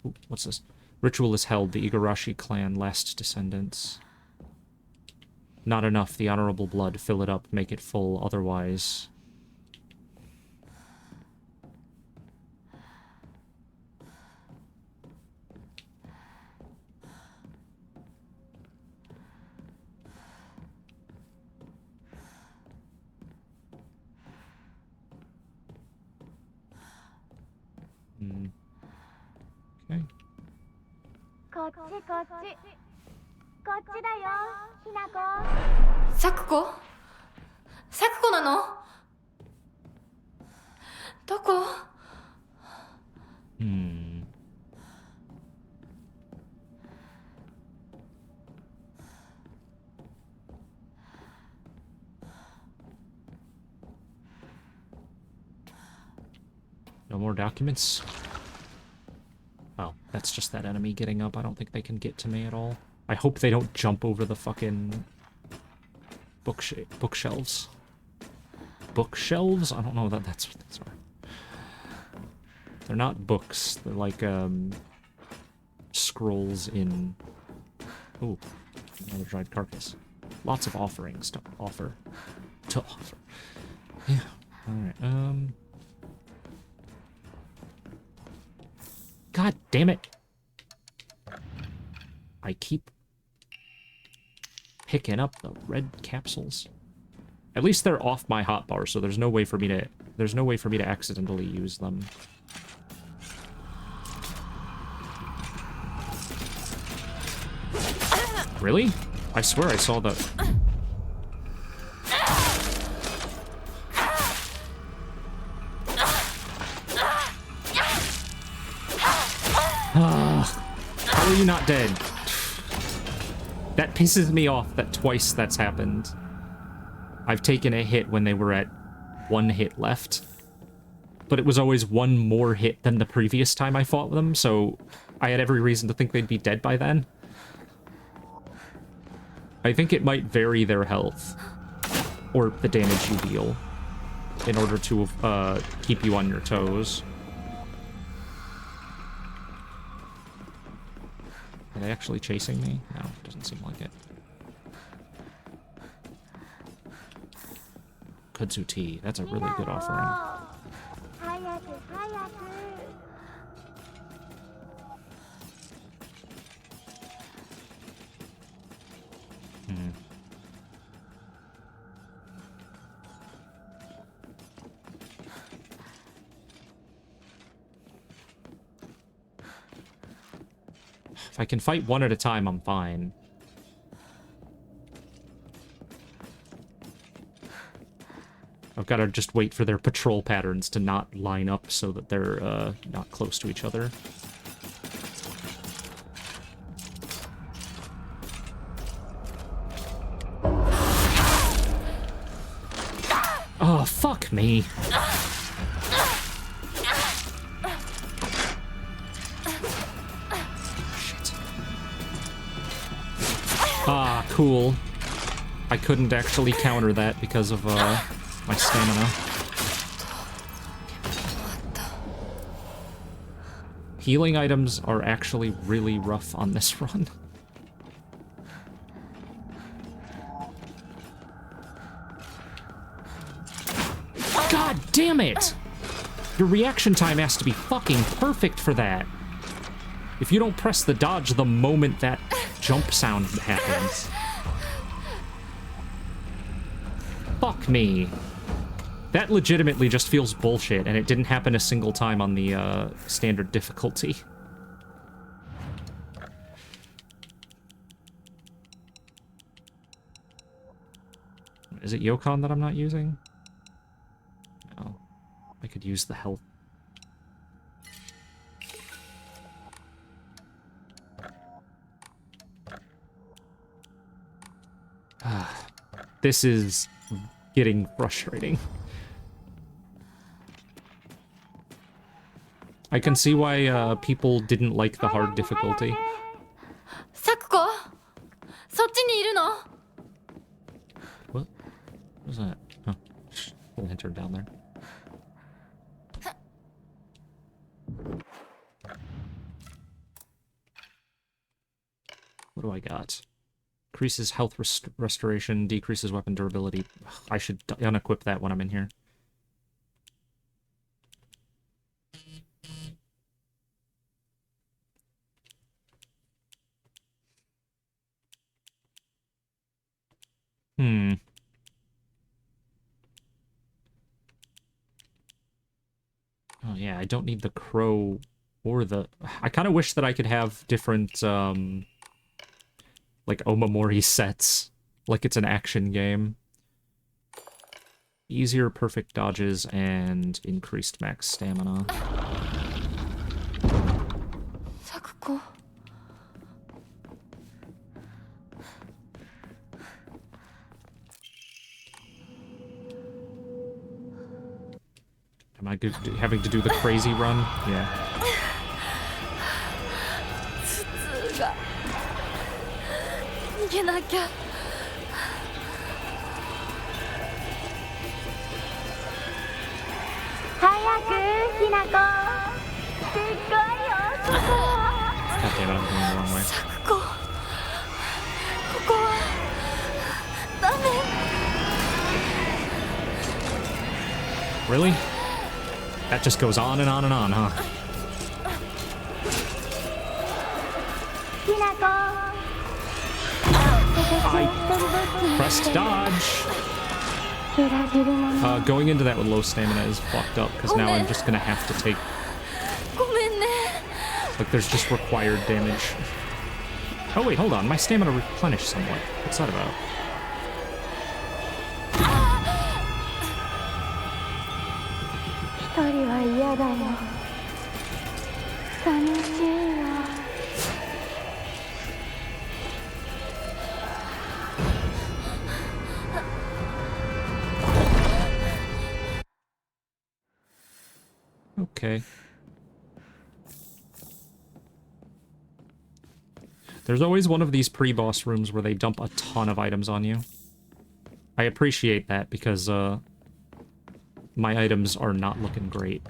Speaker 1: Ooh, what's this? Ritual is held. The Igarashi clan last descendants. Not enough. The honorable blood. Fill it up. Make it full. Otherwise... Okay.
Speaker 2: こっちこっちこっちだよひなこサクコサクコなのどこ
Speaker 1: No more documents? Oh, that's just that enemy getting up. I don't think they can get to me at all. I hope they don't jump over the fucking bookshelves. Bookshelves? I don't know that that's what these are. They're not books. They're like, scrolls in... Ooh, another dried carcass. Lots of offerings to offer. Yeah, alright, God damn it! I keep picking up the red capsules. At least they're off my hotbar, so there's no way for me to accidentally use them. Really? I swear I saw the... How are you not dead? That pisses me off that twice that's happened. I've taken a hit when they were at 1 hit left. But it was always 1 more hit than the previous time I fought them, so I had every reason to think they'd be dead by then. I think it might vary their health, or the damage you deal, in order to keep you on your toes. Are they actually chasing me? No, doesn't seem like it. Kudzu tea, that's a really good offering. If I can fight one at a time, I'm fine. I've got to just wait for their patrol patterns to not line up so that they're not close to each other. Oh, fuck me. Ah, cool. I couldn't actually counter that because of, my stamina. Healing items are actually really rough on this run. God damn it! Your reaction time has to be fucking perfect for that. If you don't press the dodge the moment that jump sound happens. Fuck me. That legitimately just feels bullshit, and it didn't happen a single time on the standard difficulty. Is it Yokon that I'm not using? No. I could use the health. This is getting frustrating. I can see why people didn't like the hard difficulty.
Speaker 2: Sakuko, そっちにいるの?
Speaker 1: What was that? Oh, we'll enter down there. What do I got? Increases health restoration, decreases weapon durability. Ugh, I should unequip that when I'm in here. Oh yeah, Yeah, I don't need the crow or the... I kind of wish that I could have different, like, Omamori sets. Like it's an action game. Easier perfect dodges and increased max stamina.
Speaker 2: Sakuko.
Speaker 1: Am I having to do the crazy run? Yeah.
Speaker 2: 頭痛が逃げなきゃ。早くひなこ。すっごいよそこ。
Speaker 1: God damn it, I'm going the wrong way.
Speaker 2: サクコ。ここはダメ。
Speaker 1: Really? That just goes on and on and on, huh? I pressed dodge. Going into that with low stamina is fucked up, because now I'm just gonna have to take... Like, there's just required damage. Oh wait, hold on. My stamina replenished somewhat. What's that about? Okay. There's always one of these pre-boss rooms where they dump a ton of items on you. I appreciate that because, my items are not looking great.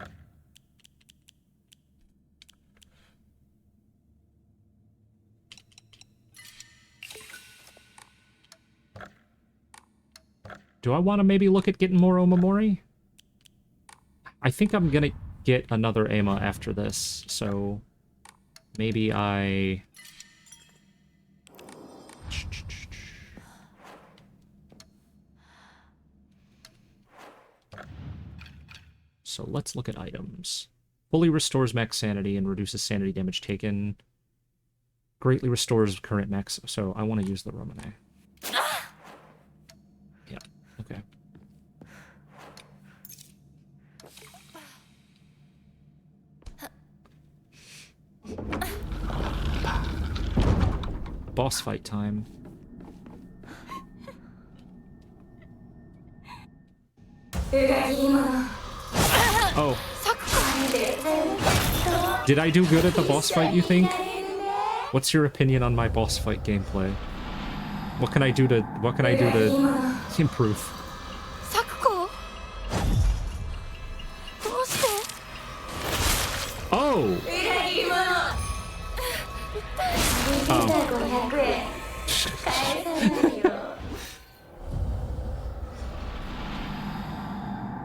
Speaker 1: Do I want to maybe look at getting more Omamori? I think I'm gonna get another Ama after this, so maybe I... So let's look at items. Fully restores max sanity and reduces sanity damage taken. Greatly restores current max, so I want to use the Romane. Yeah, okay. Boss fight time. Oh. Did I do good at the boss fight, you think? What's your opinion on my boss fight gameplay? What can I do to improve? Oh!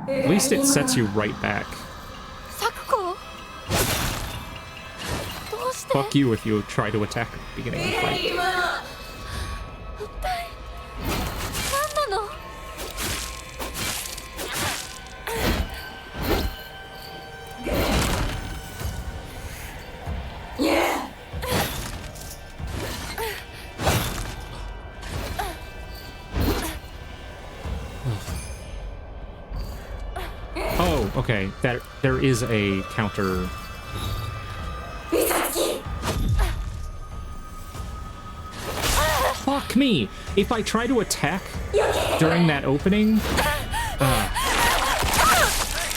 Speaker 1: At least it sets you right back. Fuck you if you try to attack at the beginning of the fight. Oh, okay. There is a counter. Fuck me! If I try to attack during that opening...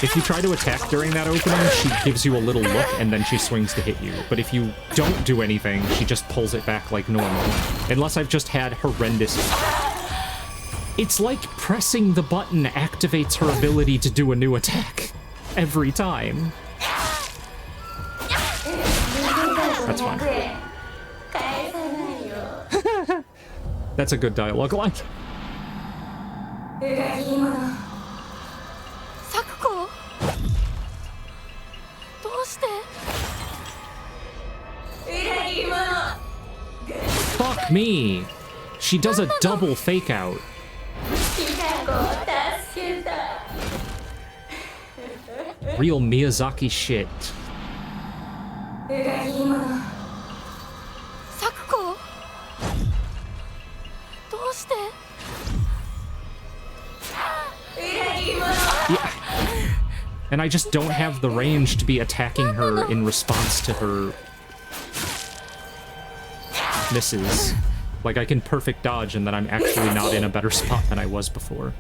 Speaker 1: if you try to attack during that opening, she gives you a little look and then she swings to hit you. But if you don't do anything, she just pulls it back like normal. Unless I've just had horrendous... It's like pressing the button activates her ability to do a new attack. Every time. That's fine. That's a good dialogue line. Fuck me! She does a double fake out. Real Miyazaki shit.
Speaker 2: サクコどうして
Speaker 1: Yeah. And I just don't have the range to be attacking her in response to her misses. Like, I can perfect dodge and then I'm actually not in a better spot than I was before.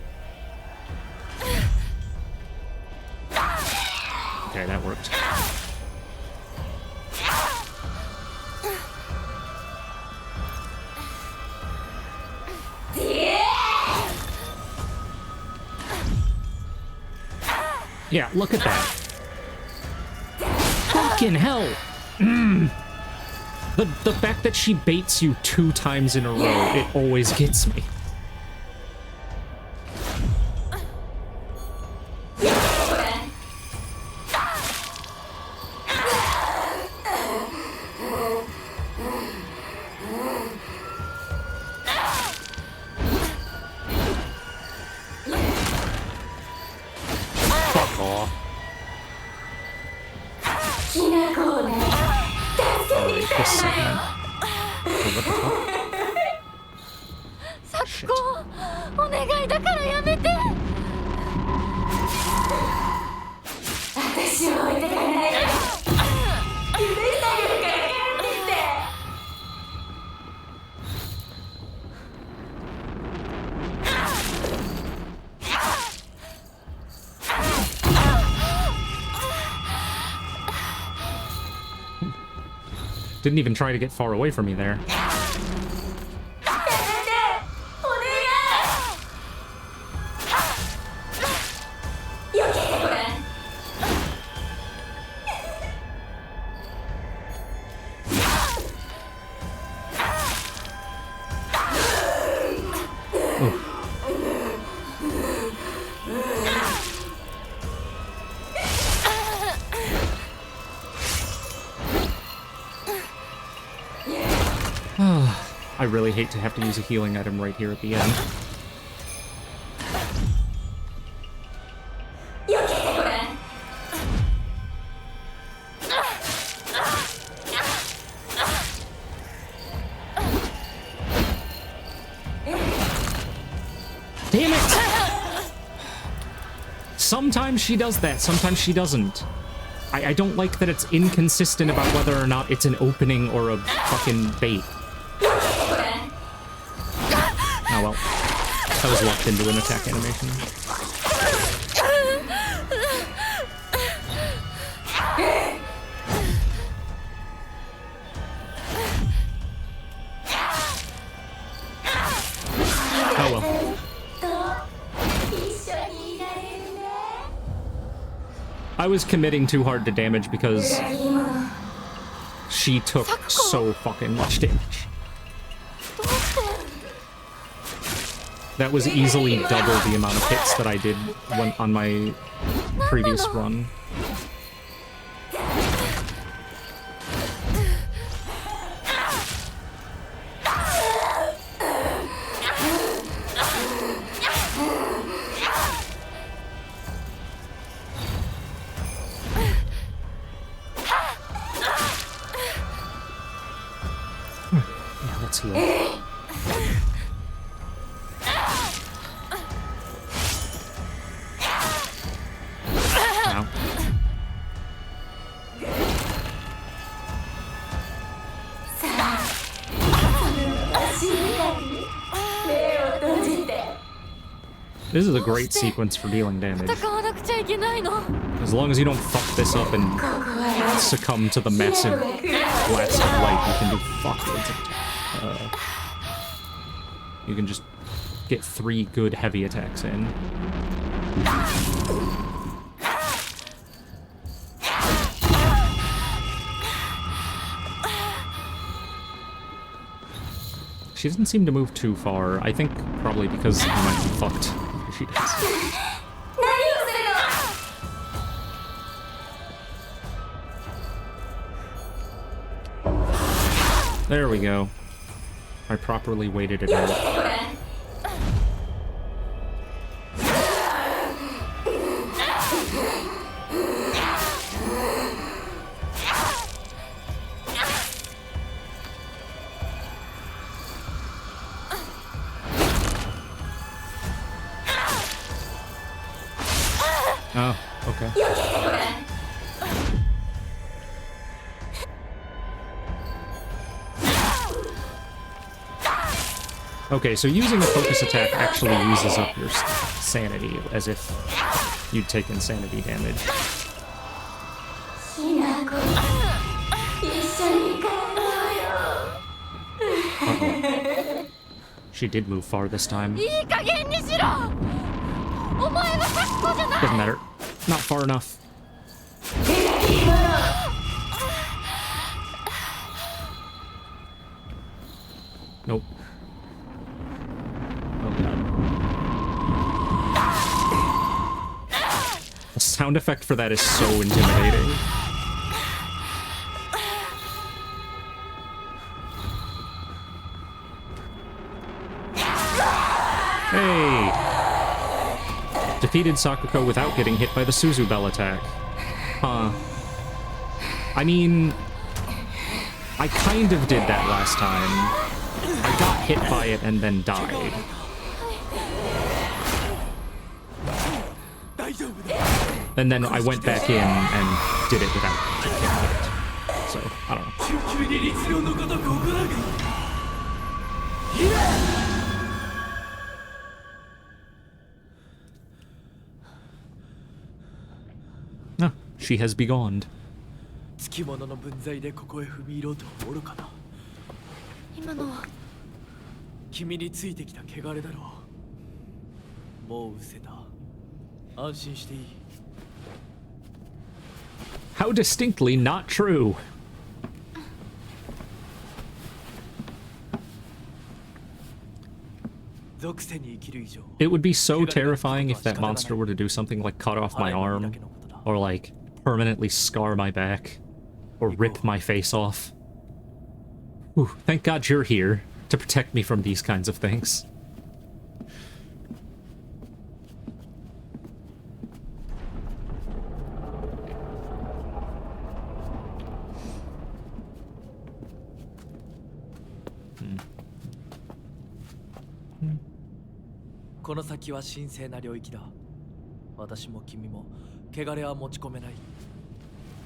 Speaker 1: Okay, that worked. Yeah, look at that. Fucking hell. The fact that she baits you 2 times in a row, it always gets me. Fuck off. Alright, this segment. Oh, what the fuck?
Speaker 2: サクコお願いだからやめて私を置いてかれないで許してあげるから帰ってきて
Speaker 1: Didn't even try to get far away from me there. I really hate to have to use a healing item right here at the end. Damn it! Sometimes she does that, sometimes she doesn't. I don't like that it's inconsistent about whether or not it's an opening or a fucking bait. Oh well. I was locked into an attack animation. Oh well. I was committing too hard to damage because she took so fucking much damage. That was easily double the amount of hits that I did when, on my previous run. Yeah, let's heal. This is a great sequence for dealing damage. As long as you don't fuck this up and succumb to the massive blast of light, you can do fuckloads of you can just get 3 good heavy attacks in. She doesn't seem to move too far. I think probably because I might be fucked. She does. There we go. I properly waited it out. Oh, okay. Okay, so using a focus attack actually uses up your sanity, as if you'd taken sanity damage. Uh-oh. She did move far this time. Doesn't matter. Not far enough. Nope. Oh god. The sound effect for that is so intimidating. Hey! Defeated Sakuko without getting hit by the Suzu Bell attack. Huh. I mean, I kind of did that last time. I got hit by it and then died. And then I went back in and did it without getting hit. So, I don't know. No, she has begone.
Speaker 4: つきものの分際でここへ踏み入ろうと愚かな。
Speaker 2: 今のは
Speaker 4: 君についてきた汚れだろう。もう失せた。安心していい。
Speaker 1: How distinctly not true. It would be so terrifying if that monster were to do something like cut off my arm, or like permanently scar my back, or rip my face off. Ooh, thank God you're here to protect me from these kinds of things. Hmm.
Speaker 4: この先は神聖な領域だ。私も君も汚れは持ち込めない。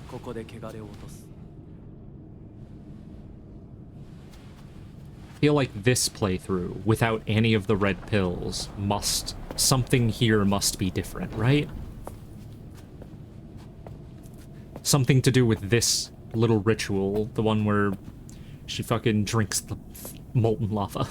Speaker 4: ここで汚れを落とす。
Speaker 1: I feel like this playthrough, without any of the red pills, something here must be different, right? Something to do with this little ritual, the one where she fucking drinks the molten lava.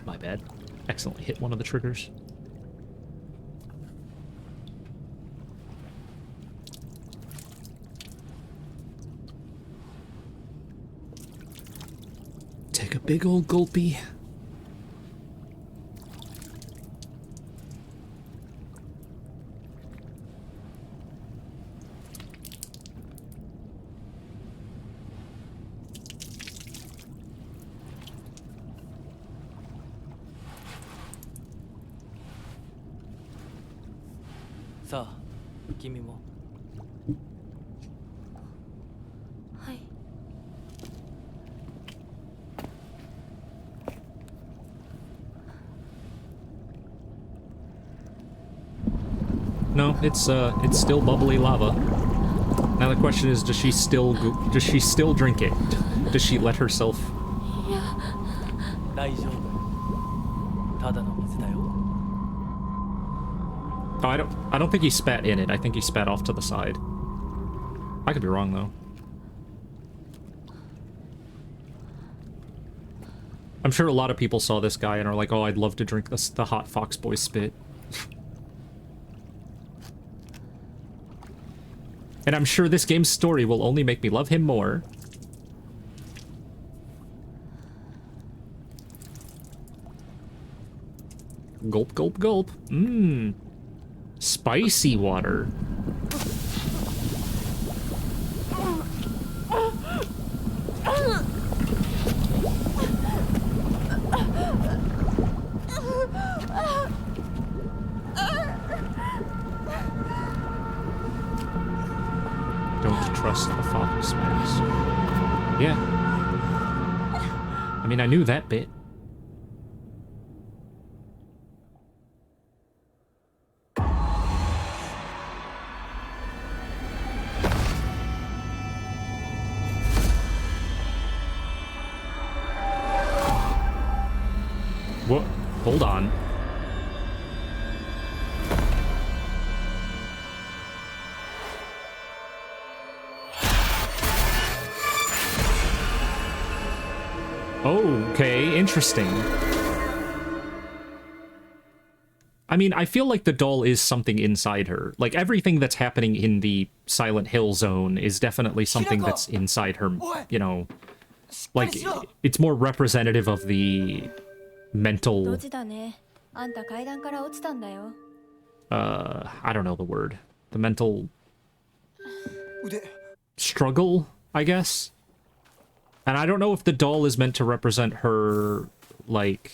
Speaker 1: My bad. Accidentally hit one of the triggers. Take a big old gulpy. No, it's still bubbly lava. Now the question is, does she still drink it? Does she let herself? Oh, I don't think he spat in it. I think he spat off to the side. I could be wrong though. I'm sure a lot of people saw this guy and are like, "Oh, I'd love to drink the hot fox boy spit." And I'm sure this game's story will only make me love him more. Gulp, gulp, gulp. Mmm. Spicy water. Don't trust the fox mask. Yeah. I mean, I knew that bit. What? Hold on. Okay, interesting. I mean, I feel like the doll is something inside her. Like, everything that's happening in the Silent Hill zone is definitely something that's inside her, you know. Like, it's more representative of the mental... I don't know the word. The mental... struggle, I guess? And I don't know if the doll is meant to represent her, like...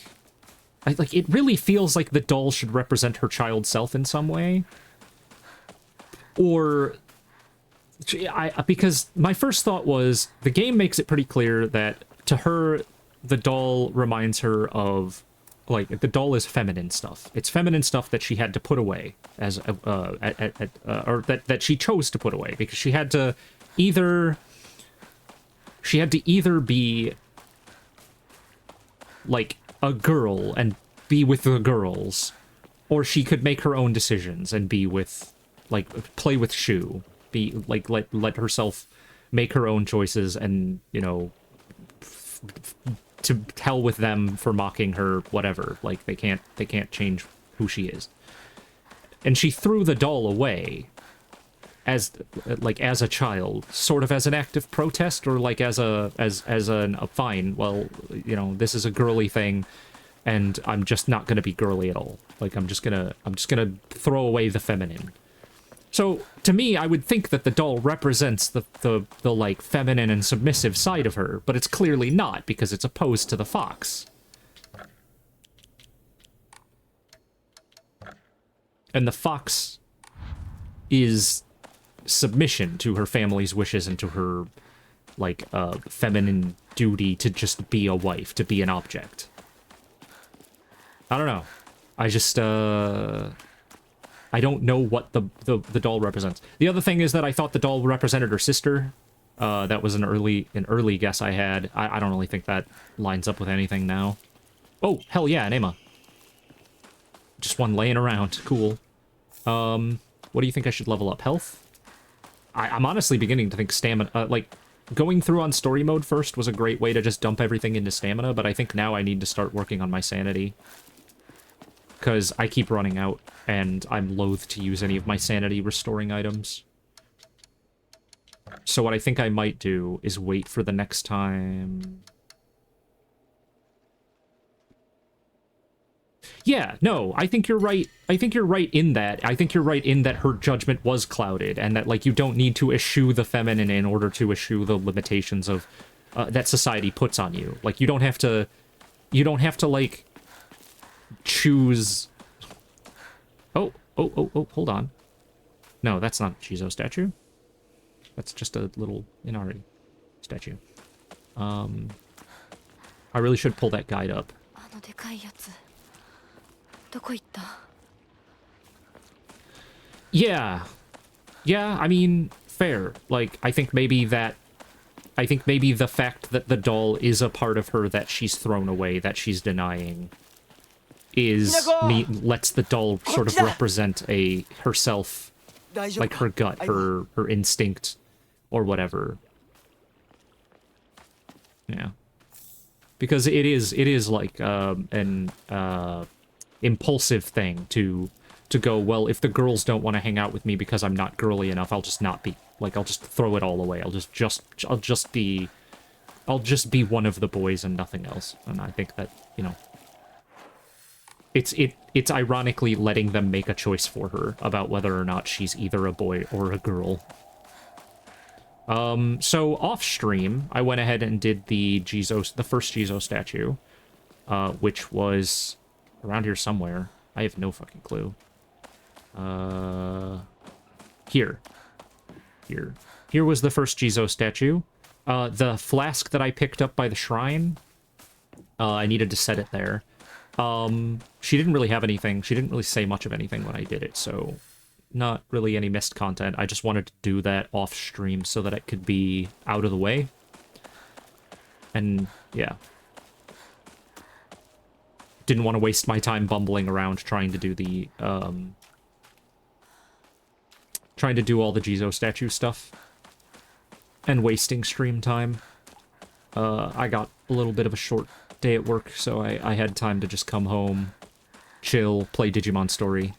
Speaker 1: like, it really feels like the doll should represent her child self in some way. Or... because my first thought was, the game makes it pretty clear that, to her, the doll reminds her of... like, the doll is feminine stuff. It's feminine stuff that she had to put away, as or that she chose to put away, because she had to either be like a girl and be with the girls, or she could make her own decisions and be with, like, play with Shu, be like let herself make her own choices, and, you know, to hell with them for mocking her, whatever. Like, they can't change who she is. And she threw the doll away as a child, sort of as an act of protest, or like as a fine, well, you know, this is a girly thing, and I'm just not gonna be girly at all. Like, I'm just gonna throw away the feminine. So, to me, I would think that the doll represents the like, feminine and submissive side of her, but it's clearly not, because it's opposed to the fox. And the fox is submission to her family's wishes and to her, like, feminine duty to just be a wife, to be an object. I don't know. I just, I don't know what the doll represents. The other thing is that I thought the doll represented her sister. That was an early guess I had. I don't really think that lines up with anything now. Oh, hell yeah, an Emma. Just one laying around. Cool. What do you think I should level up? Health? I'm honestly beginning to think stamina... like, going through on story mode first was a great way to just dump everything into stamina, but I think now I need to start working on my sanity. Because I keep running out, and I'm loath to use any of my sanity restoring items. So what I think I might do is wait for the next time... Yeah, no, I think you're right. I think you're right in that. I think you're right in that her judgment was clouded, and that, like, you don't need to eschew the feminine in order to eschew the limitations of that society puts on you. Like, you don't have to, like, choose... Oh, hold on. No, that's not a Jizo statue. That's just a little Inari statue. I really should pull that guide up. Yeah. Yeah, I mean, fair. Like, I think maybe the fact that the doll is a part of her that she's thrown away, that she's denying, lets the doll sort of represent herself, like her gut, her instinct, or whatever. Yeah. Because it is like an impulsive thing to go, well, if the girls don't want to hang out with me because I'm not girly enough, I'll just not be, like, I'll just throw it all away. I'll just be one of the boys and nothing else. And I think that, you know, it's ironically letting them make a choice for her about whether or not she's either a boy or a girl. So off stream, I went ahead and did the first Jizo statue, which was around here somewhere. I have no fucking clue. Here. here was the first Jizo statue. The flask that I picked up by the shrine, I needed to set it there. She didn't really have anything. She didn't really say much of anything when I did it, so not really any missed content. I just wanted to do that off stream so that it could be out of the way. And, yeah. Didn't want to waste my time bumbling around trying to do the, trying to do all the Jizo statue stuff. And wasting stream time. I got a little bit of a short day at work, so I had time to just come home, chill, play Digimon Story.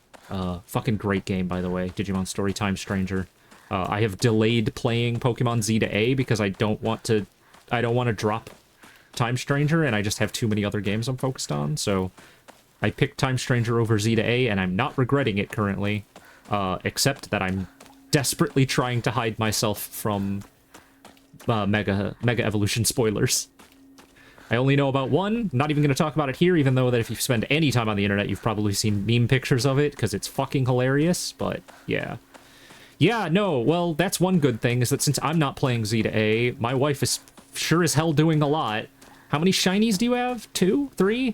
Speaker 1: Fucking great game, by the way. Digimon Story Time Stranger. I have delayed playing Pokemon Z to A because I don't want to drop Time Stranger, and I just have too many other games I'm focused on, so I picked Time Stranger over Z to A, and I'm not regretting it currently, except that I'm desperately trying to hide myself from Mega Evolution spoilers. I only know about one, not even going to talk about it here, even though that if you spend any time on the internet, you've probably seen meme pictures of it, because it's fucking hilarious, but yeah. Yeah, no, well, that's one good thing, is that since I'm not playing Z to A, my wife is sure as hell doing a lot. How many shinies do you have? 2? 3?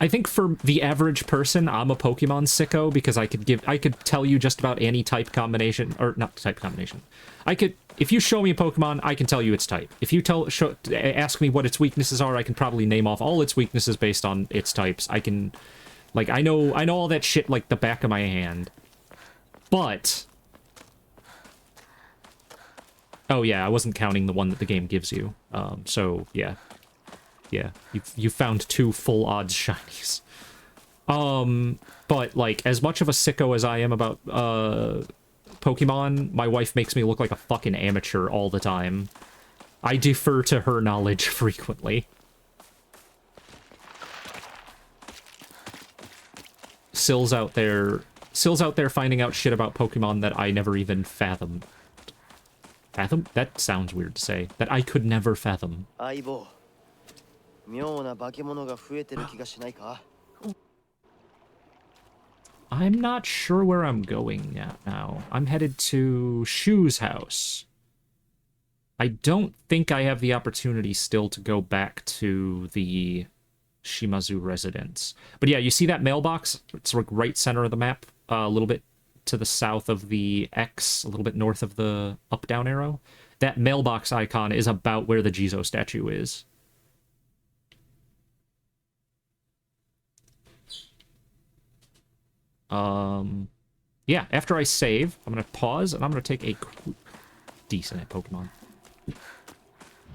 Speaker 1: I think for the average person, I'm a Pokemon sicko because I could tell you just about any type combination, or not type combination. If you show me a Pokemon, I can tell you its type. If you ask me what its weaknesses are, I can probably name off all its weaknesses based on its types. I can, like, I know all that shit like the back of my hand. But, oh yeah, I wasn't counting the one that the game gives you. So yeah. Yeah, you found 2 full odds shinies. But, like, as much of a sicko as I am about, Pokemon, my wife makes me look like a fucking amateur all the time. I defer to her knowledge frequently. Sill's out there finding out shit about Pokemon that I never even fathomed. Fathom? That sounds weird to say. That I could never fathom. I'm not sure where I'm going yet now. I'm headed to Shu's house. I don't think I have the opportunity still to go back to the Shimazu residence. But yeah, you see that mailbox? It's like right center of the map, a little bit to the south of the X, a little bit north of the up-down arrow. That mailbox icon is about where the Jizo statue is. Yeah, after I save, I'm gonna pause, and I'm gonna take a decent at Pokemon.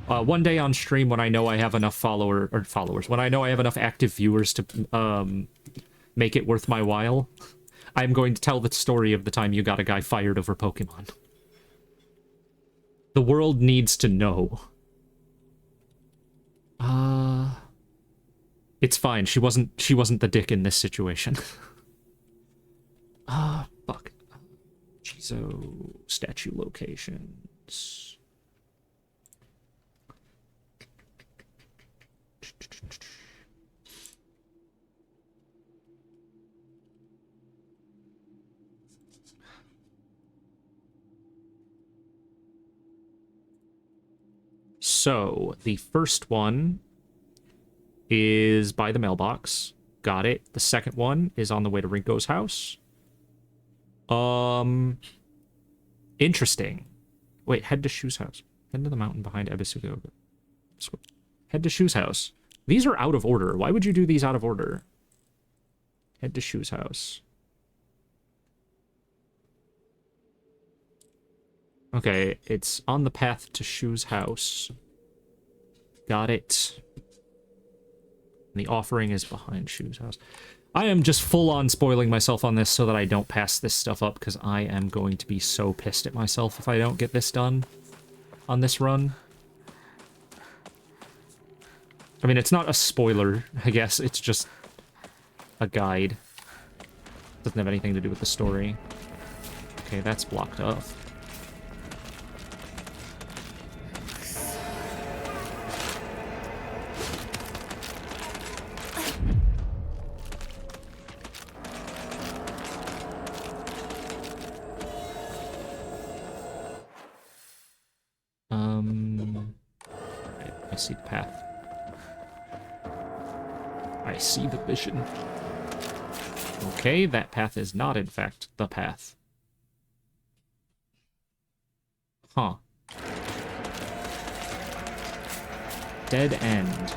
Speaker 1: One day on stream, when I know I have enough followers, when I know I have enough active viewers to, make it worth my while, I'm going to tell the story of the time you got a guy fired over Pokemon. The world needs to know. It's fine, she wasn't the dick in this situation. Fuck. Jizo statue locations. So, the first one is by the mailbox. Got it. The second one is on the way to Rinko's house. Interesting. Wait, head to Shu's house. Head to the mountain behind Ebisugo. Head to Shu's house. These are out of order. Why would you do these out of order? Head to Shu's house. Okay, it's on the path to Shu's house. Got it. And the offering is behind Shu's house. I am just full-on spoiling myself on this so that I don't pass this stuff up, because I am going to be so pissed at myself if I don't get this done on this run. I mean, it's not a spoiler, I guess. It's just a guide. Doesn't have anything to do with the story. Okay, that's blocked off. see the path. I see the vision. Okay, that path is not, in fact, the path. Huh. Dead end.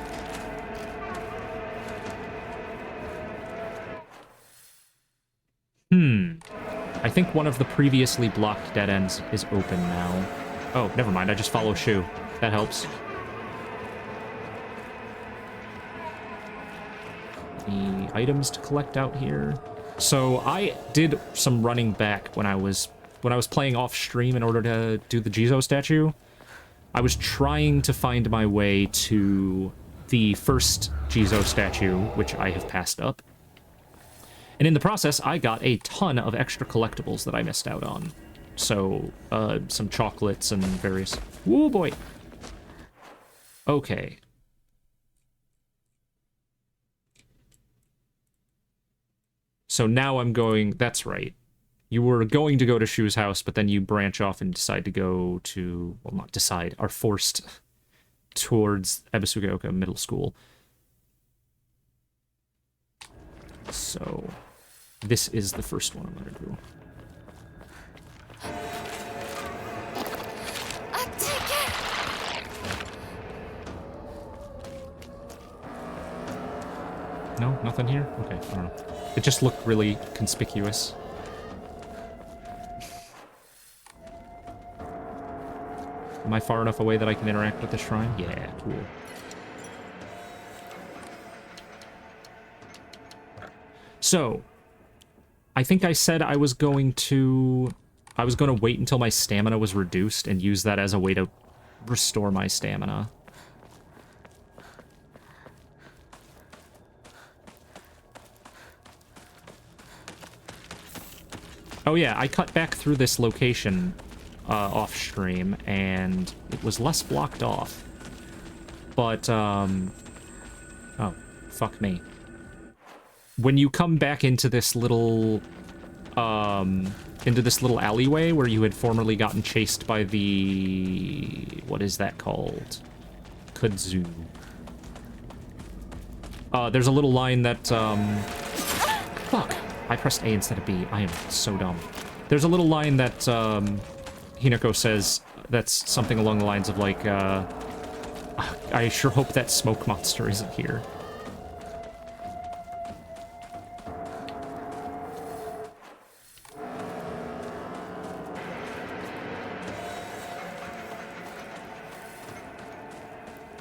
Speaker 1: I think one of the previously blocked dead ends is open now. Oh, never mind. I just follow Shu. That helps. Any items to collect out here? So I did some running back when I was playing off stream in order to do the Jizo statue. I was trying to find my way to the first Jizo statue, which I have passed up. And in the process, I got a ton of extra collectibles that I missed out on. So, some chocolates and various... Woo, boy! Okay. So now I'm going... That's right. You were going to go to Shu's house, but then you branch off and decide to go to... Well, not decide. Are forced towards Ebisugaoka Middle School. So... This is the first one I'm gonna do. No? Nothing here? Okay, I don't know. It just looked really conspicuous. Am I far enough away that I can interact with the shrine? Yeah, cool. So... I think I said I was going to wait until my stamina was reduced and use that as a way to restore my stamina. Oh yeah, I cut back through this location off stream, and it was less blocked off. But, oh, fuck me. When you come back into this little alleyway where you had formerly gotten chased by the... What is that called? Kudzu. There's a little line that, Fuck! I pressed A instead of B. I am so dumb. There's a little line that, Hinako says that's something along the lines of, like, I sure hope that smoke monster isn't here.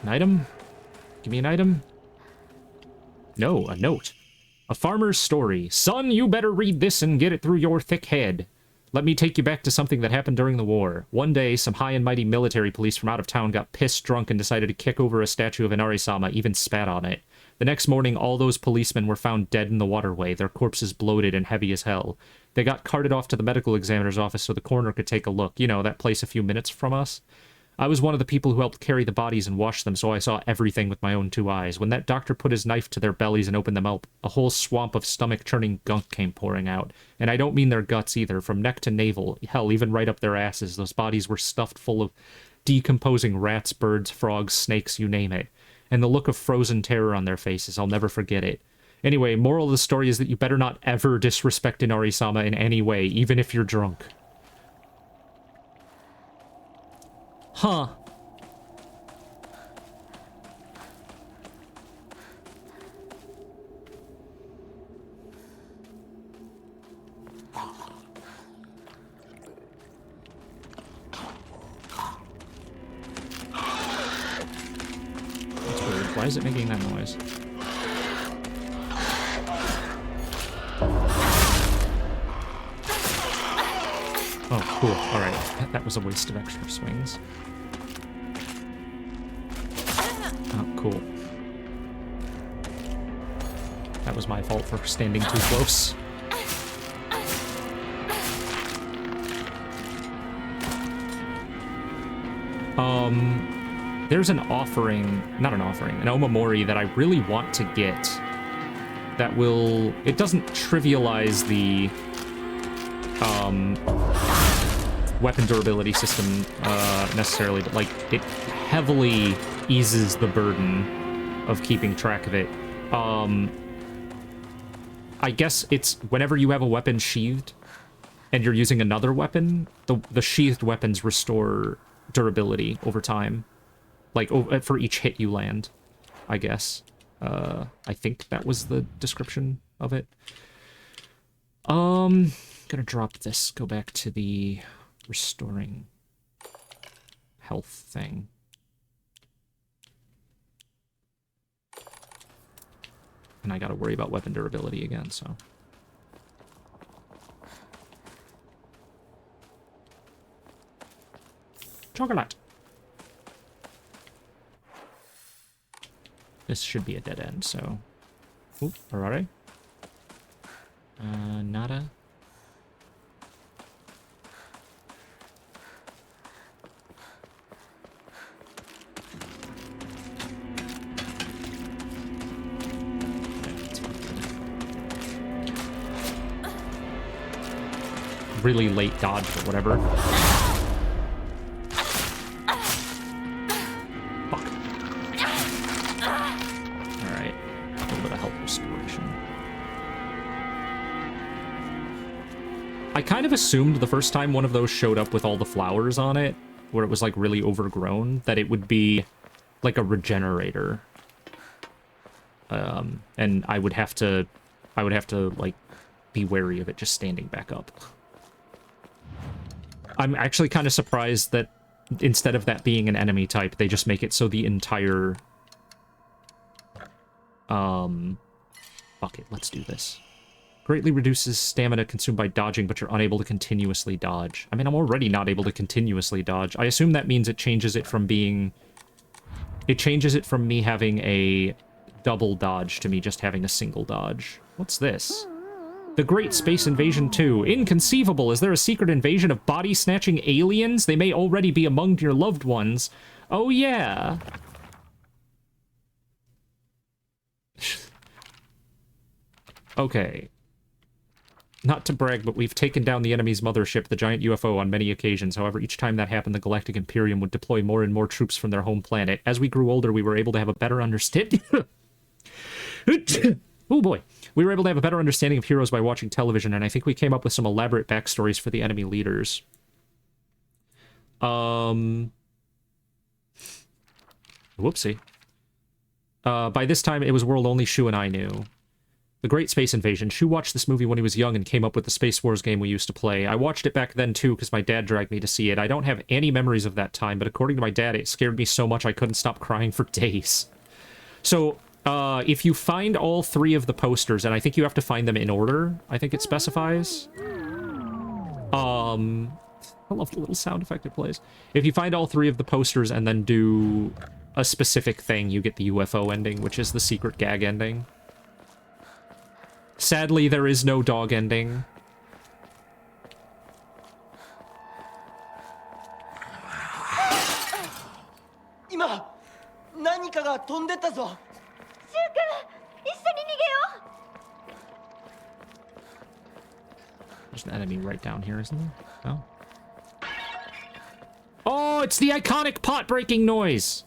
Speaker 1: An item? Give me an item? No, a note. A farmer's story. Son, you better read this and get it through your thick head. Let me take you back to something that happened during the war. One day, some high and mighty military police from out of town got pissed drunk and decided to kick over a statue of Inari-sama, even spat on it. The next morning, all those policemen were found dead in the waterway, their corpses bloated and heavy as hell. They got carted off to the medical examiner's office so the coroner could take a look. You know, that place a few minutes from us. I was one of the people who helped carry the bodies and wash them, so I saw everything with my own two eyes. When that doctor put his knife to their bellies and opened them up, a whole swamp of stomach-churning gunk came pouring out. And I don't mean their guts either, from neck to navel, hell, even right up their asses. Those bodies were stuffed full of decomposing rats, birds, frogs, snakes, you name it. And the look of frozen terror on their faces, I'll never forget it. Anyway, moral of the story is that you better not ever disrespect Inari-sama in any way, even if you're drunk. Huh. That's weird. Why is it making that noise? Oh, cool. Alright. That was a waste of extra swings. Oh, cool. That was my fault for standing too close. There's an offering, not an offering, an omamori that I really want to get that will, it doesn't trivialize the, weapon durability system necessarily, but like it heavily eases the burden of keeping track of it. I guess it's whenever you have a weapon sheathed and you're using another weapon, the sheathed weapons restore durability over time, like for each hit you land, I guess. I think that was the description of it. Gonna drop this, go back to the restoring health thing. And I gotta worry about weapon durability again, so. Chocolate! This should be a dead end, so... Oop, Arare. Nada. Really late dodge, but whatever. Fuck. Alright. A little bit of health restoration. I kind of assumed the first time one of those showed up with all the flowers on it, where it was like really overgrown, that it would be like a regenerator. And I would have to like be wary of it just standing back up. I'm actually kind of surprised that instead of that being an enemy type, they just make it so the entire... Fuck it, let's do this. Greatly reduces stamina consumed by dodging, but you're unable to continuously dodge. I mean, I'm already not able to continuously dodge. I assume that means it changes it from being... It changes it from me having a double dodge to me just having a single dodge. What's this? The Great Space Invasion 2. Inconceivable! Is there a secret invasion of body-snatching aliens? They may already be among your loved ones. Oh, yeah. Okay. Not to brag, but we've taken down the enemy's mothership, the giant UFO, on many occasions. However, each time that happened, the Galactic Imperium would deploy more and more troops from their home planet. As we grew older, we were able to have a better understanding... Oh boy. We were able to have a better understanding of heroes by watching television, and I think we came up with some elaborate backstories for the enemy leaders. Whoopsie. By this time, it was a world only Shu and I knew. The Great Space Invasion. Shu watched this movie when he was young and came up with the Space Wars game we used to play. I watched it back then, too, because my dad dragged me to see it. I don't have any memories of that time, but according to my dad, it scared me so much I couldn't stop crying for days. So... if you find all 3 of the posters, and I think you have to find them in order, I think it specifies. I love the little sound effect it plays. If you find all 3 of the posters and then do a specific thing, you get the UFO ending, which is the secret gag ending. Sadly, there is no dog ending.
Speaker 3: Ima, 何かが飛んでったぞ。
Speaker 1: There's an enemy right down here, isn't there? Oh. Oh, it's the iconic pot-breaking noise!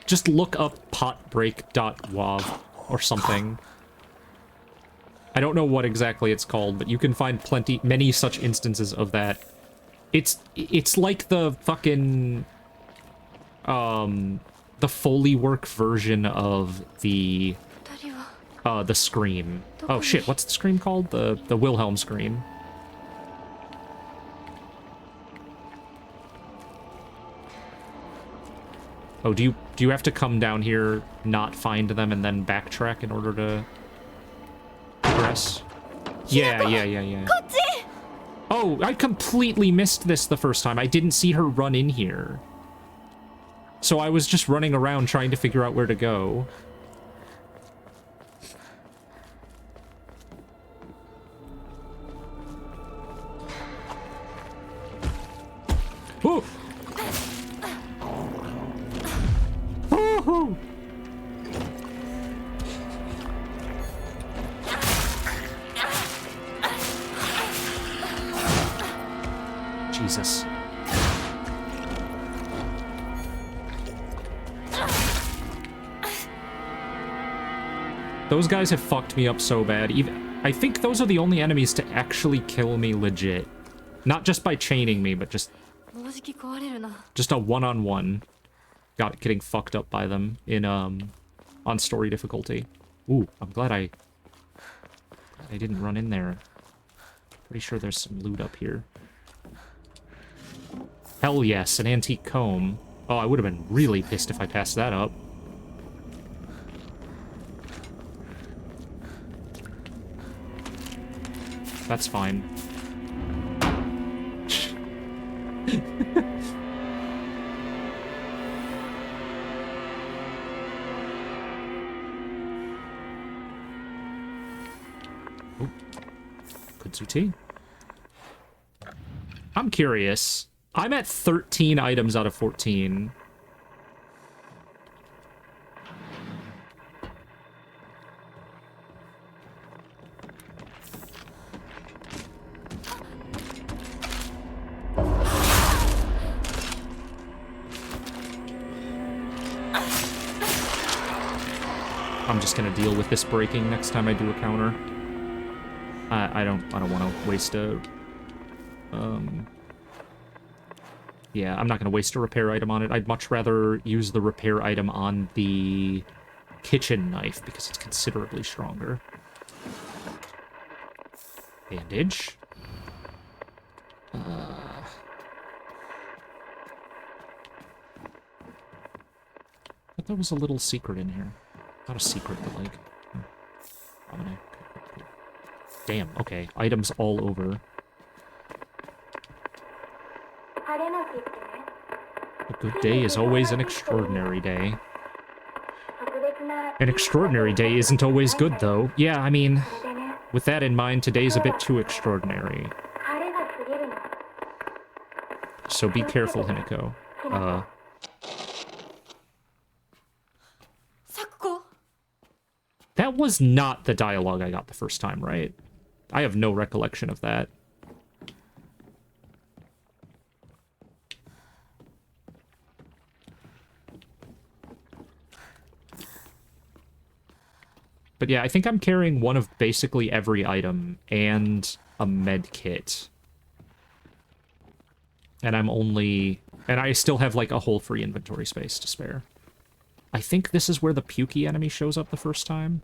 Speaker 1: Just look up potbreak.wav or something. I don't know what exactly it's called, but you can find many such instances of that. It's like the fucking, the Foley work version of the scream. Oh shit, what's the scream called? The Wilhelm scream. Oh, do you have to come down here, not find them, and then backtrack in order to progress? Yeah. Oh, I completely missed this the first time. I didn't see her run in here. So I was just running around trying to figure out where to go. Oh! Jesus. Those guys have fucked me up so bad. I think those are the only enemies to actually kill me legit. Not just by chaining me, but just a one-on-one. Getting fucked up by them in, on story difficulty. Ooh, I'm glad I didn't run in there. Pretty sure there's some loot up here. Hell yes, an antique comb. Oh, I would have been really pissed if I passed that up. That's fine. Oh. Kudzuti. I'm curious. I'm at 13 items out of 14. I'm just gonna deal with this breaking next time I do a counter. I don't want to waste a yeah, I'm not gonna waste a repair item on it. I'd much rather use the repair item on the kitchen knife because it's considerably stronger. Bandage. But there was a little secret in here. Not a secret, but like... Okay, cool. Damn, okay. Items all over. A good day is always an extraordinary day. An extraordinary day isn't always good, though. Yeah, I mean, with that in mind, today's a bit too extraordinary. So be careful, Hinako. That was not the dialogue I got the first time, right? I have no recollection of that. But yeah, I think I'm carrying one of basically every item and a med kit. And I still have like a whole free inventory space to spare. I think this is where the pukey enemy shows up the first time.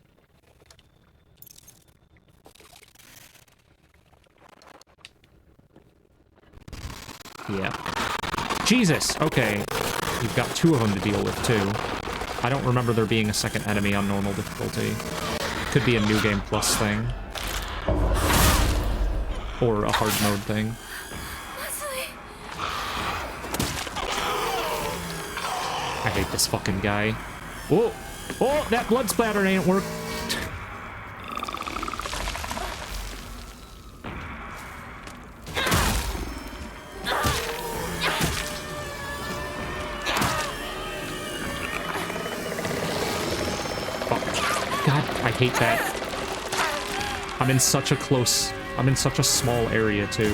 Speaker 1: Yeah. Jesus! Okay. You've got two of them to deal with, too. I don't remember there being a second enemy on normal difficulty. Could be a New Game Plus thing. Or a hard mode thing. I hate this fucking guy. Whoa! Oh, that blood splatter ain't work. I hate that. I'm in such a small area, too.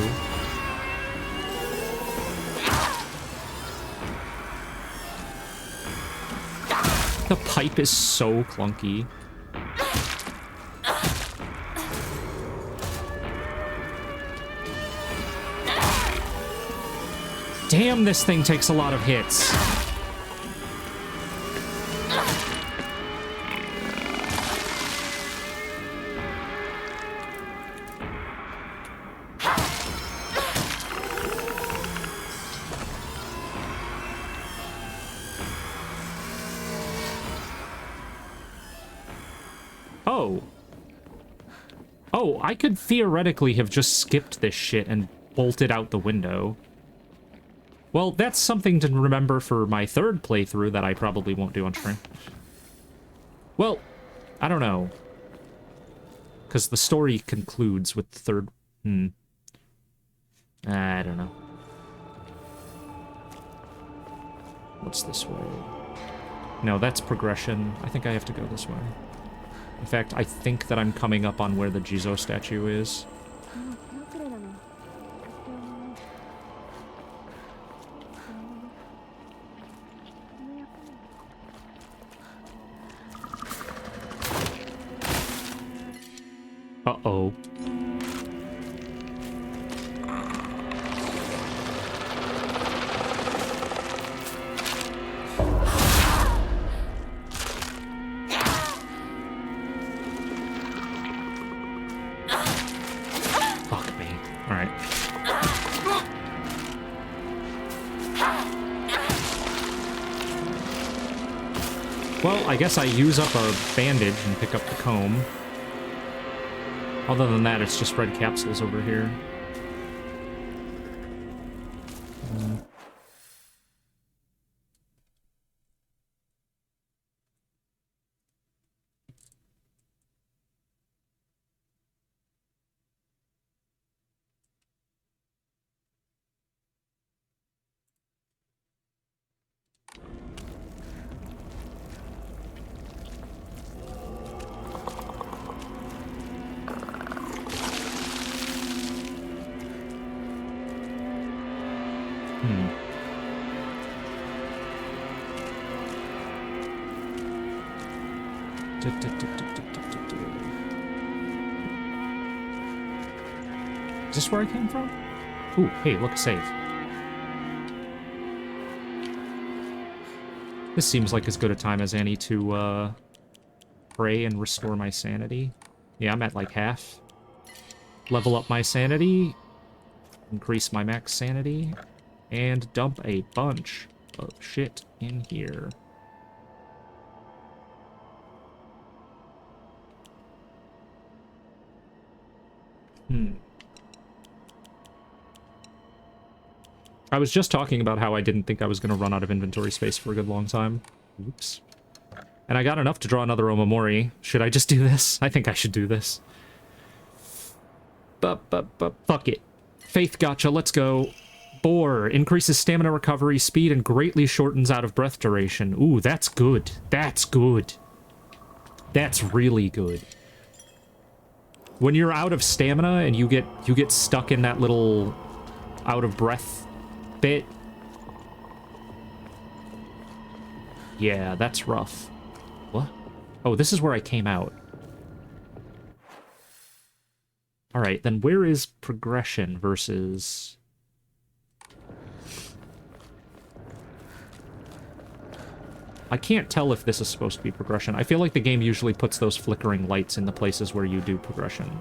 Speaker 1: The pipe is so clunky. Damn, this thing takes a lot of hits. Oh, I could theoretically have just skipped this shit and bolted out the window. Well, that's something to remember for my third playthrough that I probably won't do on stream. Well, I don't know. Because the story concludes with the third... I don't know. What's this way? No, that's progression. I think I have to go this way. In fact, I think that I'm coming up on where the Jizo statue is. Uh-oh. Fuck me. Alright. Well, I guess I use up a bandage and pick up the comb. Other than that, it's just red capsules over here. Is this where I came from? Ooh, hey, look, save. This seems like as good a time as any to, pray and restore my sanity. Yeah, I'm at like half. Level up my sanity, increase my max sanity, and dump a bunch of shit in here. I was just talking about how I didn't think I was going to run out of inventory space for a good long time. Oops. And I got enough to draw another Omamori. Should I just do this? I think I should do this. But fuck it. Faith gotcha, let's go. Boar. Increases stamina recovery, speed, and greatly shortens out of breath duration. Ooh, that's good. That's good. That's really good. When you're out of stamina and you get stuck in that little out of breath bit. Yeah, that's rough. What? Oh, this is where I came out. Alright, then where is progression versus... I can't tell if this is supposed to be progression. I feel like the game usually puts those flickering lights in the places where you do progression.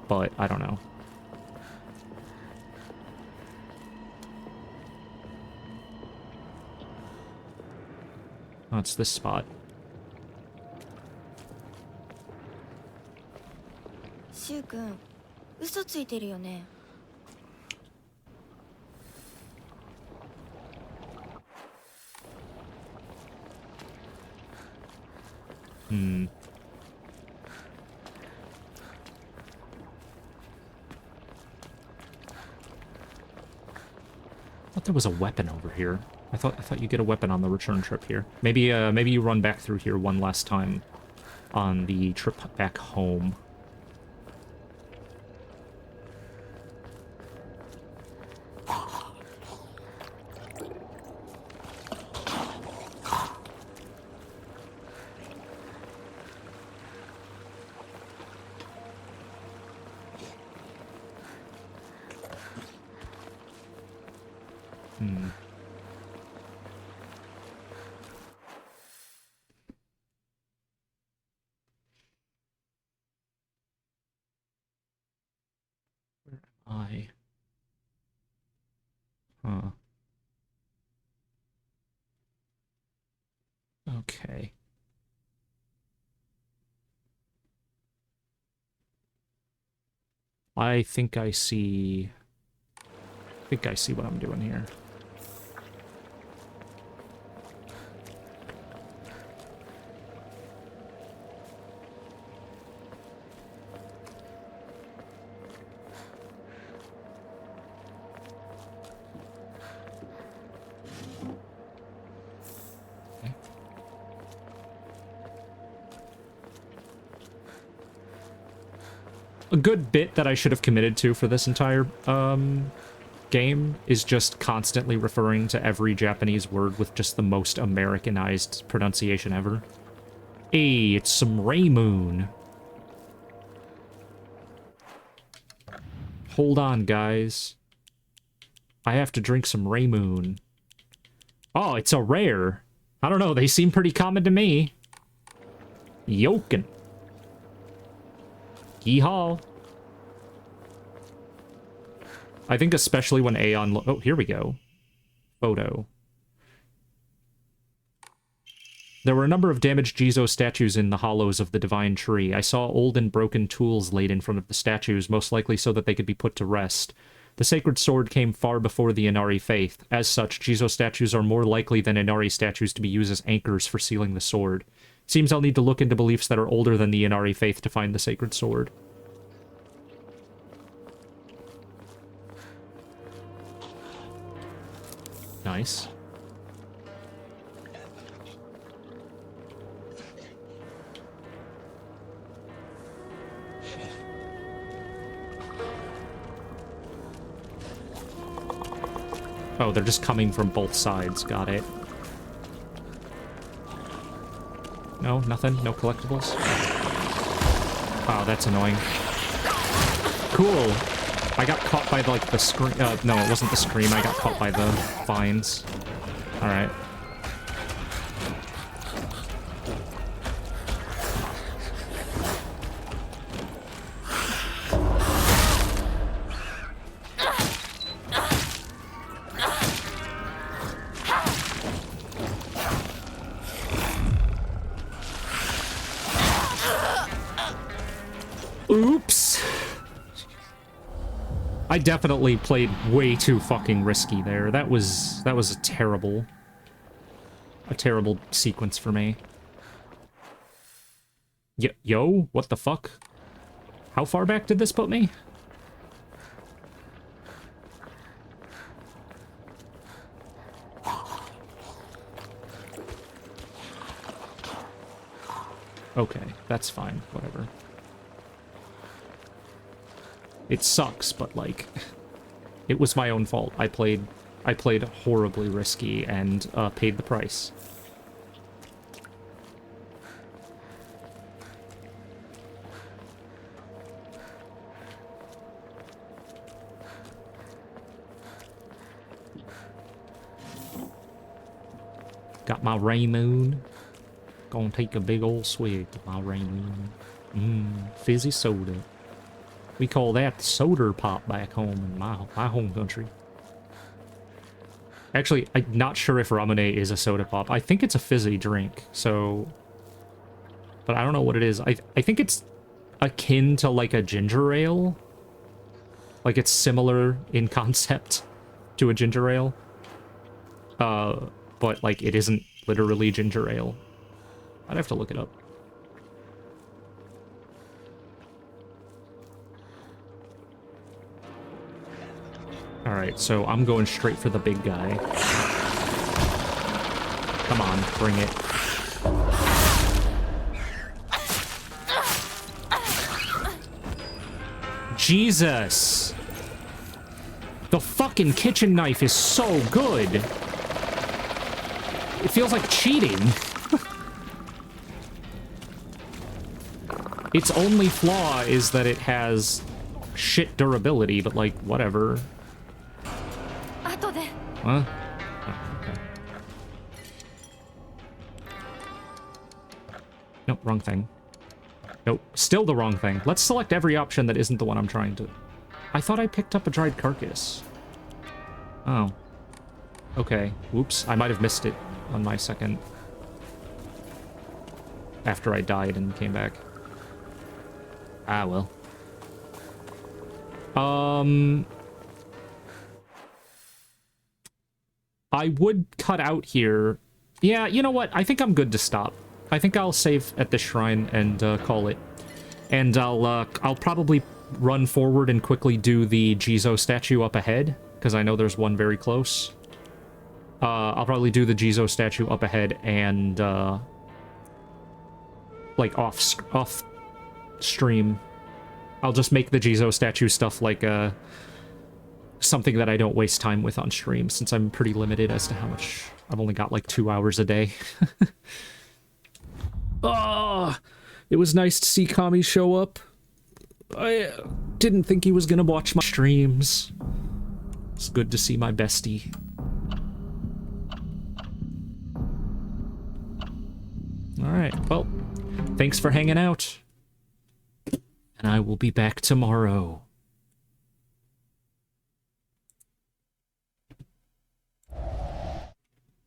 Speaker 1: But, I don't know. Oh, it's this spot.
Speaker 2: シュウ君、嘘ついてるよね。
Speaker 1: I thought there was a weapon over here. I thought you get a weapon on the return trip here. Maybe maybe you run back through here one last time on the trip back home. Okay. I think I see what I'm doing here. A good bit that I should have committed to for this entire game is just constantly referring to every Japanese word with just the most Americanized pronunciation ever. Hey, it's some Ray Moon. Hold on, guys. I have to drink some Raymoon. Oh, it's a rare. I don't know, they seem pretty common to me. Yoken. Yeehaw. I think especially when Aeon... Oh, here we go. Photo. There were a number of damaged Jizo statues in the hollows of the Divine Tree. I saw old and broken tools laid in front of the statues, most likely so that they could be put to rest. The sacred sword came far before the Inari faith. As such, Jizo statues are more likely than Inari statues to be used as anchors for sealing the sword. Seems I'll need to look into beliefs that are older than the Inari faith to find the sacred sword. Nice. Oh, they're just coming from both sides. Got it. No, nothing? No collectibles? Oh, that's annoying. Cool. I got caught by, like, the scream. No, it wasn't the scream. I got caught by the vines. Alright. Oops. I definitely played way too fucking risky there. That was a terrible sequence for me. Yo, what the fuck? How far back did this put me? Okay, that's fine. Whatever. It sucks, but, like, it was my own fault. I played horribly risky and paid the price. Got my Raymoon. Gonna take a big old swig of my Raymoon. Fizzy soda. We call that soda pop back home in my home country. Actually, I'm not sure if Ramune is a soda pop. I think it's a fizzy drink, so... But I don't know what it is. I think it's akin to, like, a ginger ale. Like, it's similar in concept to a ginger ale. But, like, it isn't literally ginger ale. I'd have to look it up. Alright, so I'm going straight for the big guy. Come on, bring it. Jesus! The fucking kitchen knife is so good! It feels like cheating. Its only flaw is that it has shit durability, but, like, whatever. Huh? Oh, okay. Nope, wrong thing. Nope, still the wrong thing. Let's select every option that isn't the one I'm trying to... I thought I picked up a dried carcass. Oh. Okay, whoops. I might have missed it on my second... After I died and came back. Ah, well. I would cut out here. Yeah, you know what? I think I'm good to stop. I think I'll save at this shrine and call it. And I'll probably run forward and quickly do the Jizo statue up ahead, because I know there's one very close. I'll probably do the Jizo statue up ahead and like off stream. I'll just make the Jizo statue stuff like something that I don't waste time with on stream, since I'm pretty limited as to how much... I've only got like 2 hours a day. Oh, it was nice to see Kami show up. Didn't think he was gonna watch my streams. It's good to see my bestie. Alright, well, thanks for hanging out. And I will be back tomorrow.